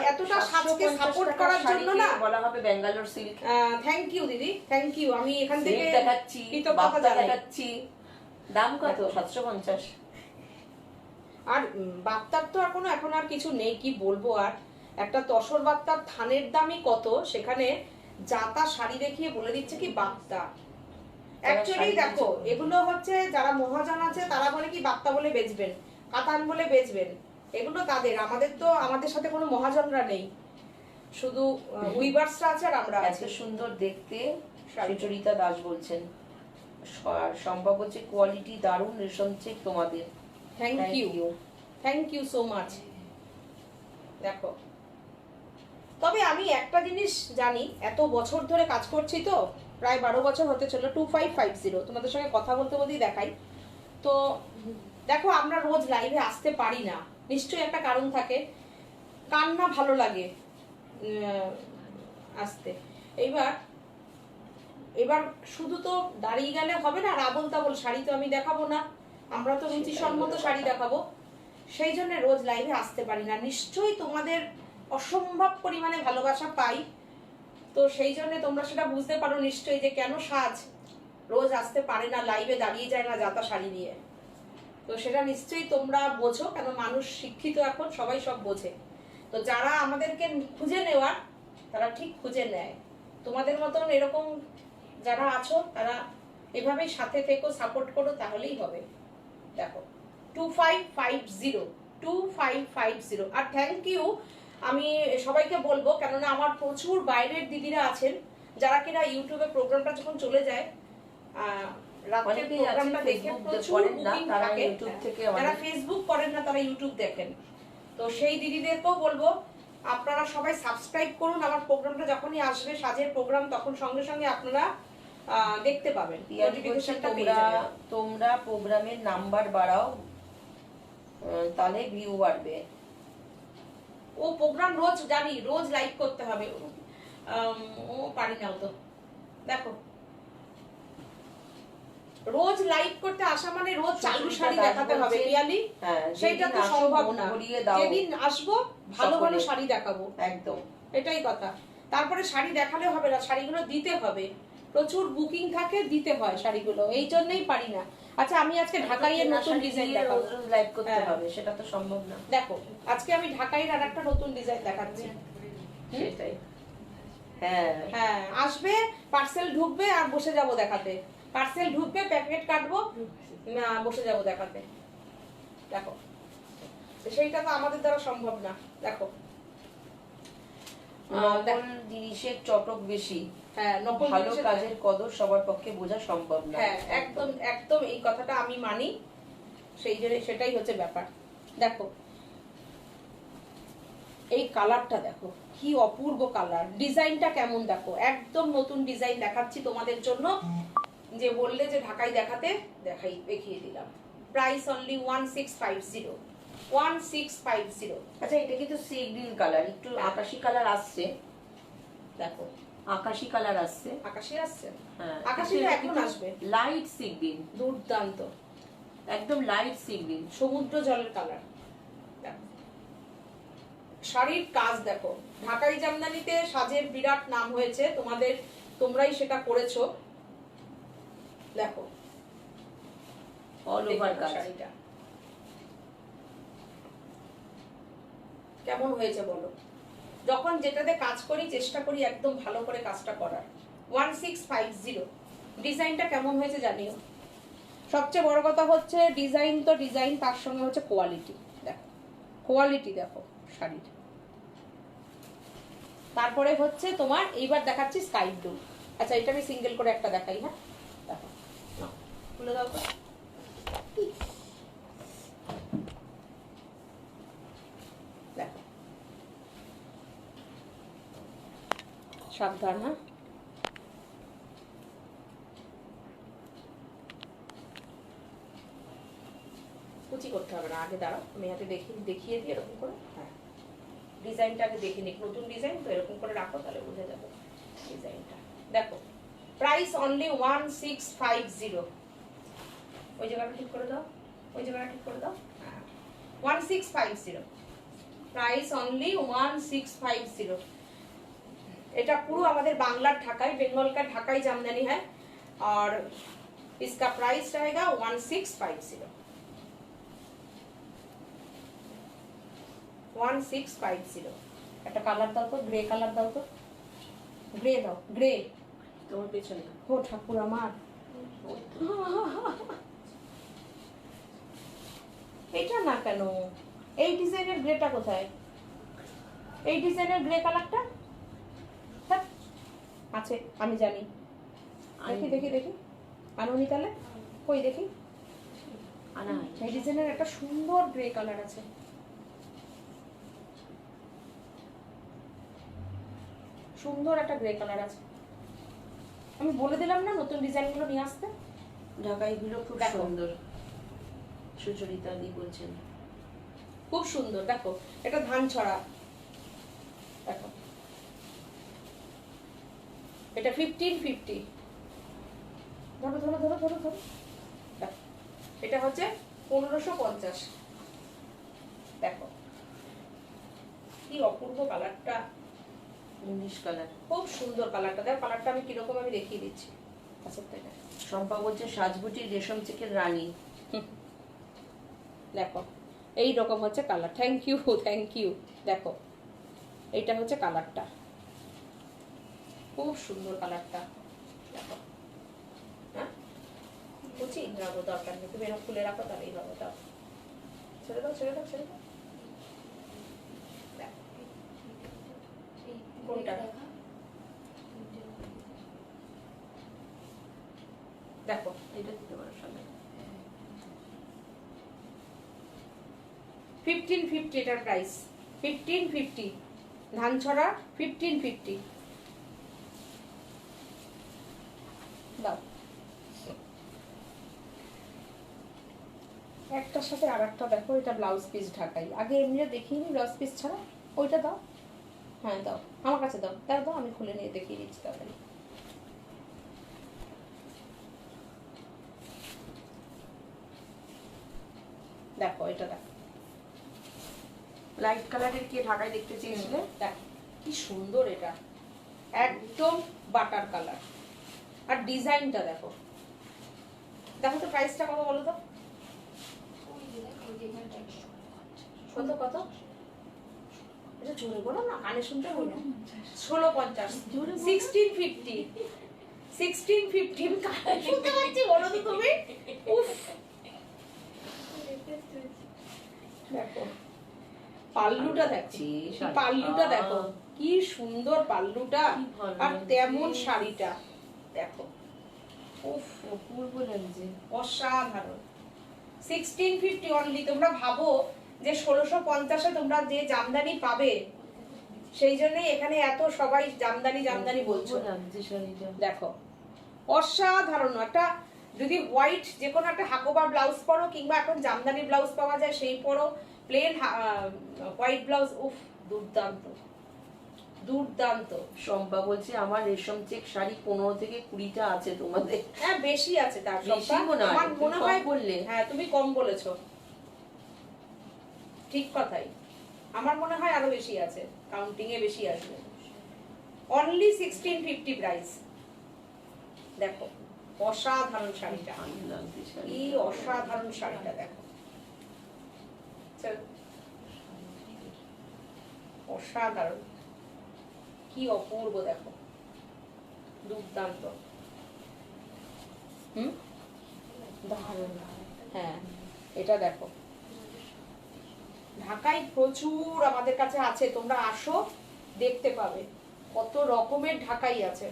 এতটা সাজকে সাপোর্ট করার জন্য না বলা হবে ব্যাঙ্গালোর সিল্ক। থ্যাংক ইউ দিদি, থ্যাংক ইউ। আমি এখান থেকে দেখাচ্ছি, কৃতজ্ঞতা বাপ্তা জানাই। দেখাচ্ছি। দাম কত? 750। আর বাপ্তার তো এখন আর কিছু নেই, কি বলবো আর। একটা তসর বাপ্তার থানের দামই কত, সেখানে জাতা শাড়ি দেখিয়ে বলে দিচ্ছে কি বাপ্তা। অ্যাকচুয়ালি দেখো এগুলো হচ্ছে যারা মহাজন আছে তারা বলে কি বাপ্তা বলে বেচবেন, কাতান বলে বেচবেন, এগুলো তাদের। আমাদের তো আমাদের সাথে কোনো মহাজনরা নেই, শুধু উইভার্সরা আছে আর আমরা এত আছি। সুন্দর দেখতে সুচরিতা দাস বলছেন। সম্ভব হচ্ছে কোয়ালিটি দারুণ, রেশম চেক তোমাদের। Thank you, thank you so much. দেখো তবে আমি একটা জিনিস জানি, এত বছর ধরে কাজ করছি তো, প্রায় 12 বছর হতে চললো। 2550 তোমাদের সঙ্গে কথা বলতে বলতেই দেখাই। তো দেখো আমরা রোজ লাইভে আসতে পারি না, নিশ্চয়ই একটা কারণ থাকে। কার না ভালো লাগে আসতে। এবার শুধু তো দাঁড়িয়ে গেলে হবে না, আর আবল তাবল শাড়ি তো আমি দেখাবো না, আমরা তো রুচিসম্মত শাড়ি দেখাবো। সেই জন্য রোজ লাইভে আসতে পারি না। নিশ্চয়ই তোমাদের অসম্ভব পরিমাণে ভালোবাসা পাই, তো সেই জন্য তোমরা সেটা বুঝতে পারো নিশ্চয়ই যে কেন সাজ রোজ আসতে পারে না, লাইভে দাঁড়িয়ে যায় না জাতা শাড়ি নিয়ে। তো সেটা নিশ্চয়ই তোমরা বোঝো, কেন মানুষ শিক্ষিত, এখন সবাই সব বোঝে। তো যারা আমাদেরকে খুঁজে নেওয়ার তারা ঠিক খুঁজে নেয়। তোমাদের মতন এরকম যারা আছো তারা এভাবেই সাথে থেকো, সাপোর্ট করো, তাহলেই হবে। দেখো 2550 আর থ্যাংক ইউ আমি সবাইকে বলবো, কেননা আমার প্রচুর বাইরের দিদিরা আছেন যারা কিনা ইউটিউবে প্রোগ্রামটা যখন চলে যায় রাতের প্রোগ্রামটা দেখে প্রচুর বুকিং থাকে। যারা ফেসবুক করেন না তারা ইউটিউব দেখেন। তো সেই দিদিদেরকেও বলবো আপনারা সবাই সাবস্ক্রাইব করুন। আমার প্রোগ্রামটা যখনই আসবে সাজের প্রোগ্রাম, তখন সঙ্গে সঙ্গে আপনারা দেখতে পাবেন, নোটিফিকেশনটা পেয়ে যাবেন। তোমরা প্রোগ্রামের নাম্বার বাড়াও, তাহলে ভিউ বাড়বে। ও প্রোগ্রাম রোজ জানি, রোজ লাইভ করতে হবে, ও পারি না তো। দেখো রোজ লাইভ করতে আসা মানে রোজ চালু শাড়ি দেখাতে হবে পিয়ালি, সেটা তো সম্ভব না। যেদিন আসবো ভালো ভালো শাড়ি দেখাবো, একদম এটাই কথা। তারপরে শাড়ি দেখালে হবে না, শাড়িগুলো দিতে হবে, প্রচুর বুকিং থাকে, দিতে হয় শাড়িগুলো, এই জন্যই পারি না। আচ্ছা আমি আজকে ঢাকাইয়ের নতুন ডিজাইন দেখাবো, লাইভ করতে হবে, সেটা তো সম্ভব না। দেখো আজকে আমি ঢাকাইয়ের আর একটা নতুন ডিজাইন দেখাচ্ছি। সেটাই, হ্যাঁ হ্যাঁ আসবে, পার্সেল ঢুকবে আর বসে যাব দেখাতে, পার্সেল ঢুকবে, প্যাকেট কাটবো, বসে যাব দেখাতে। দেখো সেইটা তো আমাদের দ্বারা সম্ভব না। দেখো নকল জিনিসের চটক বেশি, হ্যাঁ নকল ভালো জিনিসের- কাজের কদর সবার পক্ষে বোঝা সম্ভব না। হ্যাঁ একদম একদম এই কথাটা আমি মানি, সেই জন্য সেটাই হচ্ছে ব্যাপার। দেখো এই কালারটা দেখো কি অপূর্ব কালার, ডিজাইনটা কেমন দেখো, একদম নতুন ডিজাইন দেখাচ্ছি তোমাদের জন্য। যে বললে যে ঢাকায় দেখাতে, দেখিয়ে দিলাম। Price only 1650। 1650। আচ্ছা, এটা কিন্তু সি গ্রিন কালার, একটু আকাশি কালার আসছে, দেখো আকাশি কালার আসছে। আকাশি আসছে, হ্যাঁ, আকাশিটা এখন আসবে। লাইট সি গ্রিন, দুর্দান্ত, একদম লাইট সি গ্রিন, সমুদ্র জলের কালার। শাড়ির কাজ দেখো, ঢাকাই জামদানিতে সাজের বিরাট নাম হয়েছে তোমাদের, তোমরাই সেটা করেছো। দেখো অল ওভার কাজ। শাড়িটা কেমন হয়েছে বলো? যখন যেটাতে কাজ করি চেষ্টা করি একদম ভালো করে কাজটা করার। 1650। ডিজাইনটা কেমন হয়েছে জানিও। সবচেয়ে বড় কথা হচ্ছে ডিজাইন তো ডিজাইন, তার সঙ্গে হচ্ছে কোয়ালিটি। দেখো কোয়ালিটি দেখো শাড়ির। তারপরে হচ্ছে তোমার এইবার দেখাচ্ছি স্কাই ব্লু। আচ্ছা, এটা আমি সিঙ্গেল করে একটা দেখাই। হ্যাঁ দেখো, নাও খুলে দাও তো। দেখো সাবধান, হ্যাঁ কুচি করতে হবে না, আগে দাঁড়াও আমি আগে দেখিয়ে দিই এরকম করে। হ্যাঁ, ডিজাইনটা আগে দেখে নিক, নতুন ডিজাইন তো এরকম করে রাখো তাহলে বুঝে যাবে ডিজাইনটা। দেখো প্রাইস অনলি 1650। ওই জায়গাটা ঠিক করে দাও, ওই জায়গাটা ঠিক করে দাও। 1650, প্রাইস অনলি 1650। এটা পুরো আমাদের বাংলার ढाकाई, बंगाल का ढाकाई जामदानी है और इसका प्राइस रहेगा 1650। 1650। একটা কালার দাও তো, গ্রে কালার দাও তো, গ্রে দাও, গ্রে। তোমার পেছনে ও ঠাকুর আমার, এটা না কেন? এই ডিজাইনের গ্রেটা কোথায়? এই ডিজাইনের গ্রে কালারটা আছে, আমি জানি। দেখি দেখি দেখি, আনুনি তাহলে কই দেখি। আনা এই ডিজাইনের একটা সুন্দর গ্রে কালার আছে। সুন্দর একটা গ্রে কালার আছে। আমি বলে দিলাম না নতুন ডিজাইনগুলো নিয়ে আসতে। ঢাকাই গুলো খুব দেখো। সুন্দর, সুচরিতা দি বলছেন খুব সুন্দর। দেখো এটা ধান ছড়া, দেখো এটা 1550। ধরো ধরো ধরো ধরো ধরো, দেখো এটা হচ্ছে 1550। দেখো কি অপূর্ব কালারটা, ইংলিশ কালার। খুব সুন্দর কালারটা। দেখো কালারটা আমি কিরকম আমি দেখিয়ে দিচ্ছি। আচ্ছা তাই না, শম্পা বলছে সাজবুটির রেশম চেকের রানী। দেখো এই রকম হচ্ছে colour. Thank you thank you. দেখো এইটা হচ্ছে কালারটা, খুব সুন্দর কালারটা। দেখো হ্যাঁ, বুঝি রাখো, দরকার নেই, তুমি এরকম খুলে রাখো তাহলেই হবে। দাও, ছেড়ে দাও ছেড়ে দাও ছেড়ে দাও। দেখো কোনটা? দেখো এটা দিতে পারো সামনে। 1550 এটার প্রাইস। 1550 ধান ছড়া 1550। দাও, একটার সাথে আর একটা দেখো, এটা ব্লাউজ পিস ঢাকাই। আগে এমনি দেখিনি ব্লাউজ পিস ছাড়া, ওইটা দাও। হ্যাঁ দাও, আমার কাছে দাও, দাও দাও, আমি খুলে নিয়ে দেখিয়ে দিচ্ছি তাড়াতাড়ি। দেখো এটা দেখো, লাইট কালারের কি ঢাকাই দেখতে চেয়েছিলে? দেখো কি সুন্দর এটা, একদম বাটার কালার। আর ডিজাইনটা দেখো, দেখো তো প্রাইসটা কত বলো তো? কত কত? এটা জোরে বলো না, কানে শুনতে হবে না। 1650। 1650। 1650 কানে শুনতে পাচ্ছি, বলো তো তুমি। উফ, দেখো পাল্লুটা দেখছি, পাল্লুটা দেখো কি সুন্দর পাল্লুটা, আর তেমন শাড়িটা দেখো। উফ, অপূর্ব লাগছে। অসাধারণ। 1650 অনলি। তোমরা ভাবো যে 1650-এ তোমরা যে জামদানি পাবে, সেই জন্যই এখানে এত সবাই জামদানি জামদানি বলছো। অপূর্ব লাগছে শাড়িটা। দেখো অসাধারণ একটা, যদি হোয়াইট যে কোনো একটা হাকোবা ব্লাউজ পরো, কিংবা এখন জামদানি ব্লাউজ পাওয়া যায় সেই পরো, প্লেন হোয়াইট ব্লাউজ, উফ দুর্দান্ত দুর্দান্ত। শম্পা বলছে আমার রেশম চেক শাড়ি 15 থেকে 20টা আছে তোমাদের। হ্যাঁ বেশি আছে তার, বেশি মনে হয়, আমার তুমি মনে কম হয় বললে। হ্যাঁ তুমি কম বলেছো, ঠিক কথাই, আমার মনে হয় আরো বেশি আছে, কাউন্টিং এ বেশি আসবে। Only 1650 price. দেখো অসাধারণ শাড়িটা, ভালো লাগছে শাড়ি। কি অসাধারণ শাড়িটা দেখো, চল, অসাধারণ, কি অপূর্ব দেখো, দুর্দান্ত। দারুণ। হ্যাঁ এটা দেখো, ঢাকায় প্রচুর আমাদের কাছে আছে, তোমরা আসো দেখতে পাবে কত রকমের ঢাকাই আছে।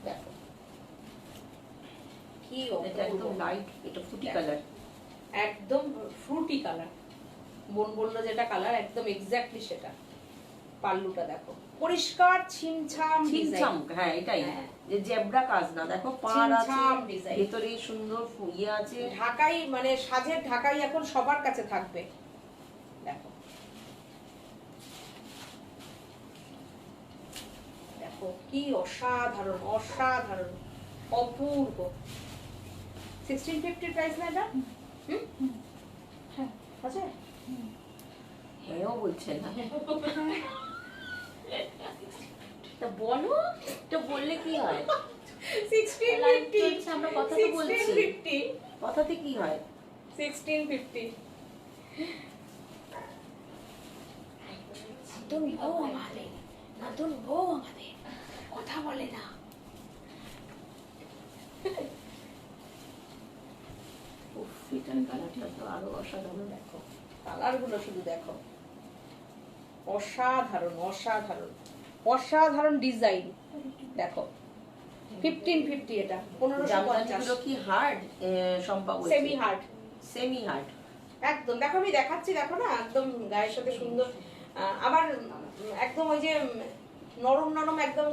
দেখো কি এটা একদম অপূর্ব, লাইট, এটা ফুটি কালার। একদম ফ্রুটি কালার, বোন বললো যেটা কালার একদম এক্স্যাক্টলি সেটা। পাল্লুটা দেখো পরিষ্কার ছিমছাম ছিমছাম, ডিজাইন, হ্যাঁ এটাই, হ্যাঁ। যে জেব্রা কাজ না, দেখো পাড় আছে, ছিমছাম ডিজাইন। ভেতরে সুন্দর ইয়ে আছে। ঢাকাই মানে সাজের ঢাকাই এখন সবার কাছে থাকবে। দেখো দেখো কি অসাধারণ অসাধারণ অপূর্ব। 1650 প্রাইস না এটা? হ্যাঁ আছে? হ্যাঁও বলছে না। তা বলো, এটা বললে কি হয়? 1650, আমরা কথা তো বলছি, 1650, কথাতে কি হয়? 1650। নতুন বউ আমাদের, নতুন বউ আমাদের, কথা বলে না। উফ, এটার কালারটা তো আরো অসাধারণ। দেখো কালার গুলো শুধু দেখো, অসাধারণ অসাধারণ অসাধারণ ডিজাইন। দেখো 1550, এটা 1550, জামদানিগুলো কি হার্ড? শম্পা বলছে সেমি হার্ড, সেমি হার্ড। একদম। দেখো আমি দেখাচ্ছি, দেখো না একদম গায়ের সাথে সুন্দর, আবার একদম ওই যে নরম নরম একদম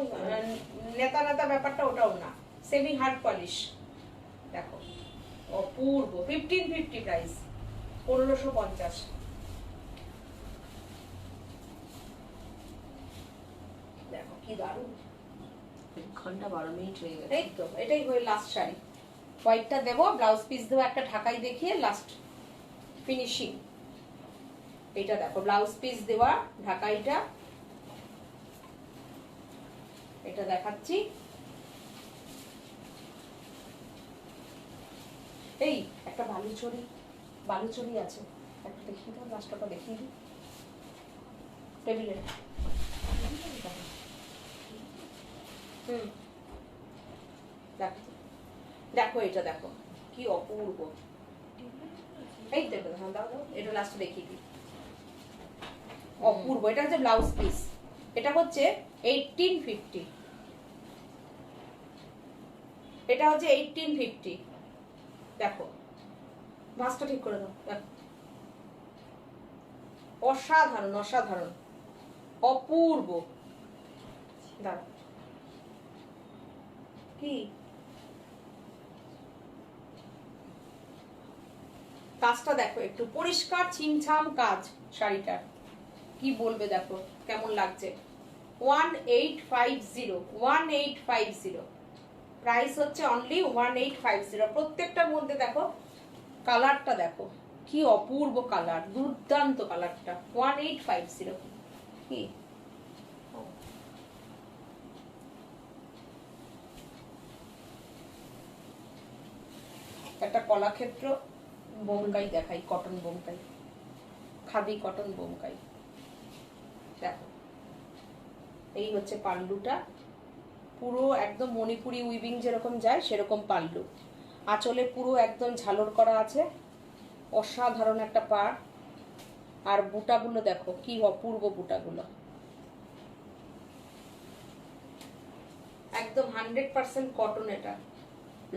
নেতা নেতা ব্যাপারটা ওটাও না, সেমি হার্ড পলিশ। দেখো অপূর্ব, 1550 প্রাইস, 1550। দেখো কি দারুণ, 1 ঘন্টা 12 মিনিট হয়ে গেছে। এই তো এটাই হয়ে লাস্ট শাড়ি। হোয়াইটটা দেবো, ব্লাউজ পিস দেবো একটা ঢাকাই দেখিয়ে লাস্ট ফিনিশিং। এটা দেখো ব্লাউজ পিস দেওয়া ঢাকাইটা, এটা দেখাচ্ছি। এই একটা বালুচরি আছে, একটা দেখিয়ে দাও, লাস্টটা দেখিয়ে দিই টেবিলে। দেখো দেখো এটা দেখো কি অপূর্ব, এই দেখো, হ্যাঁ দাও দাও, এটা লাস্টে দেখিয়ে দিই, অপূর্ব। এটা হচ্ছে ব্লাউজ পিস, এটা হচ্ছে 1850, এটা হচ্ছে 1850। দেখো ভাঁজটা ঠিক করে দাও, দেখো অসাধারণ অসাধারণ অপূর্ব। দাঁড়া কি কাজটা দেখো, একটু পরিষ্কার ছিমছাম কাজ শাড়িটার, কি বলবে দেখো কেমন লাগছে। 1850, 1850 প্রাইস হচ্ছে অনলি 1850। প্রত্যেকটার মধ্যে দেখো কালারটা দেখো কি অপূর্ব কালার, দুর্দান্ত কালারটা, 1850। কি একটা কলাক্ষেত্র বোমকাই দেখাই, কটন বোমকাই, খাদি কটন বোমকাই। দেখো এই হচ্ছে পাল্লুটা, পুরো একদম মণিপুরি উইভিং যেরকম যায় সেরকম পাল্লু, আঁচলে পুরো একদম ঝালর করা আছে, অসাধারণ একটা পাড়। আর বুটাগুলো দেখো কি অপূর্ব বুটাগুলো, একদম 100% কটন। এটা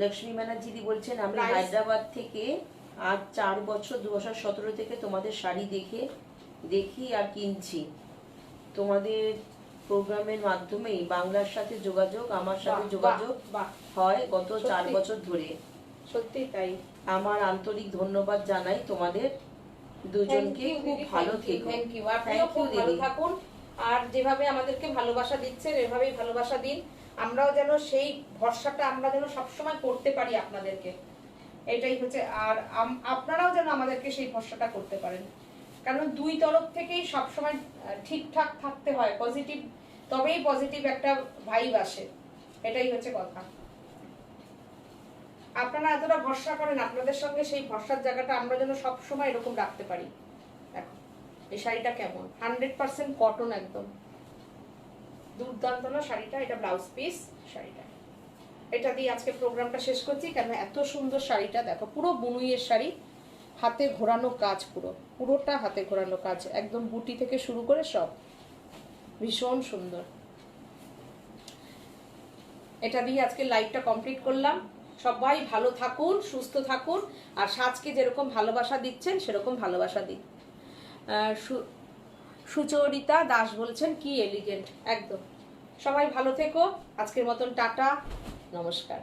লক্ষ্মী ব্যানার্জি বলছেন আমি Price? হায়দ্রাবাদ থেকে আজ 4 বছর 2017 থেকে তোমাদের শাড়ি দেখি আর কিনছি। তোমাদের প্রোগ্রামের মাধ্যমেই বাংলার সাথে যোগাযোগ, আমার সাথে বাহ, যোগাযোগ বাহ, হয় গত 4 সত্যি। বছর ধরে। সত্যি তাই। আমার আন্তরিক ধন্যবাদ জানাই তোমাদের। দুজনকে খুব ভালো থেকো। Thank you. আপনিও Thank you, খুব ভালো দিদি। থাকুন, আর যেভাবে আমাদেরকে ভালোবাসা দিচ্ছেন এভাবেই ভালোবাসা দিন। আমরাও যেন সেই ভরসাটা আমরা যেন সবসময় করতে পারি আপনাদেরকে, এটাই হচ্ছে। আর আপনারাও যেন আমাদেরকে সেই ভরসাটা করতে পারেন, কারণ দুই তরফ থেকেই সবসময় ঠিকঠাক থাকতে হয়, পজিটিভ, তবেই পজিটিভ একটা ভাইব আসে, এটাই হচ্ছে কথা। আপনারা এতটা ভরসা করেন, আপনাদের সঙ্গে সেই ভরসার জায়গাটা আমরা যেন সবসময় এরকম রাখতে পারি। দেখো এই শাড়িটা কেমন, 100% কটন, একদম দুর্দান্ত না শাড়িটা। এটা ব্লাউজ পিস শাড়িটা, এটা দিয়ে আজকে প্রোগ্রামটা শেষ করছি। কেন এত সুন্দর শাড়িটা দেখো, পুরো বুনুইয়ের শাড়ি, হাতে ঘোরানো কাজ, পুরোটা হাতে ঘোরানো কাজ, একদম বুটি থেকে শুরু করে সব ভীষণ সুন্দর। এটা দিয়ে আজকে লাইভটা কমপ্লিট করলাম। সবাই ভালো থাকুন, সুস্থ থাকুন, আর সাজকে যেরকম ভালোবাসা দিচ্ছেন সেরকম ভালোবাসা দিন। সুচরিতা দাস বলছেন কি এলিগেন্ট, একদম। সবাই ভালো থেকো, আজকের মতন টাটা, নমস্কার।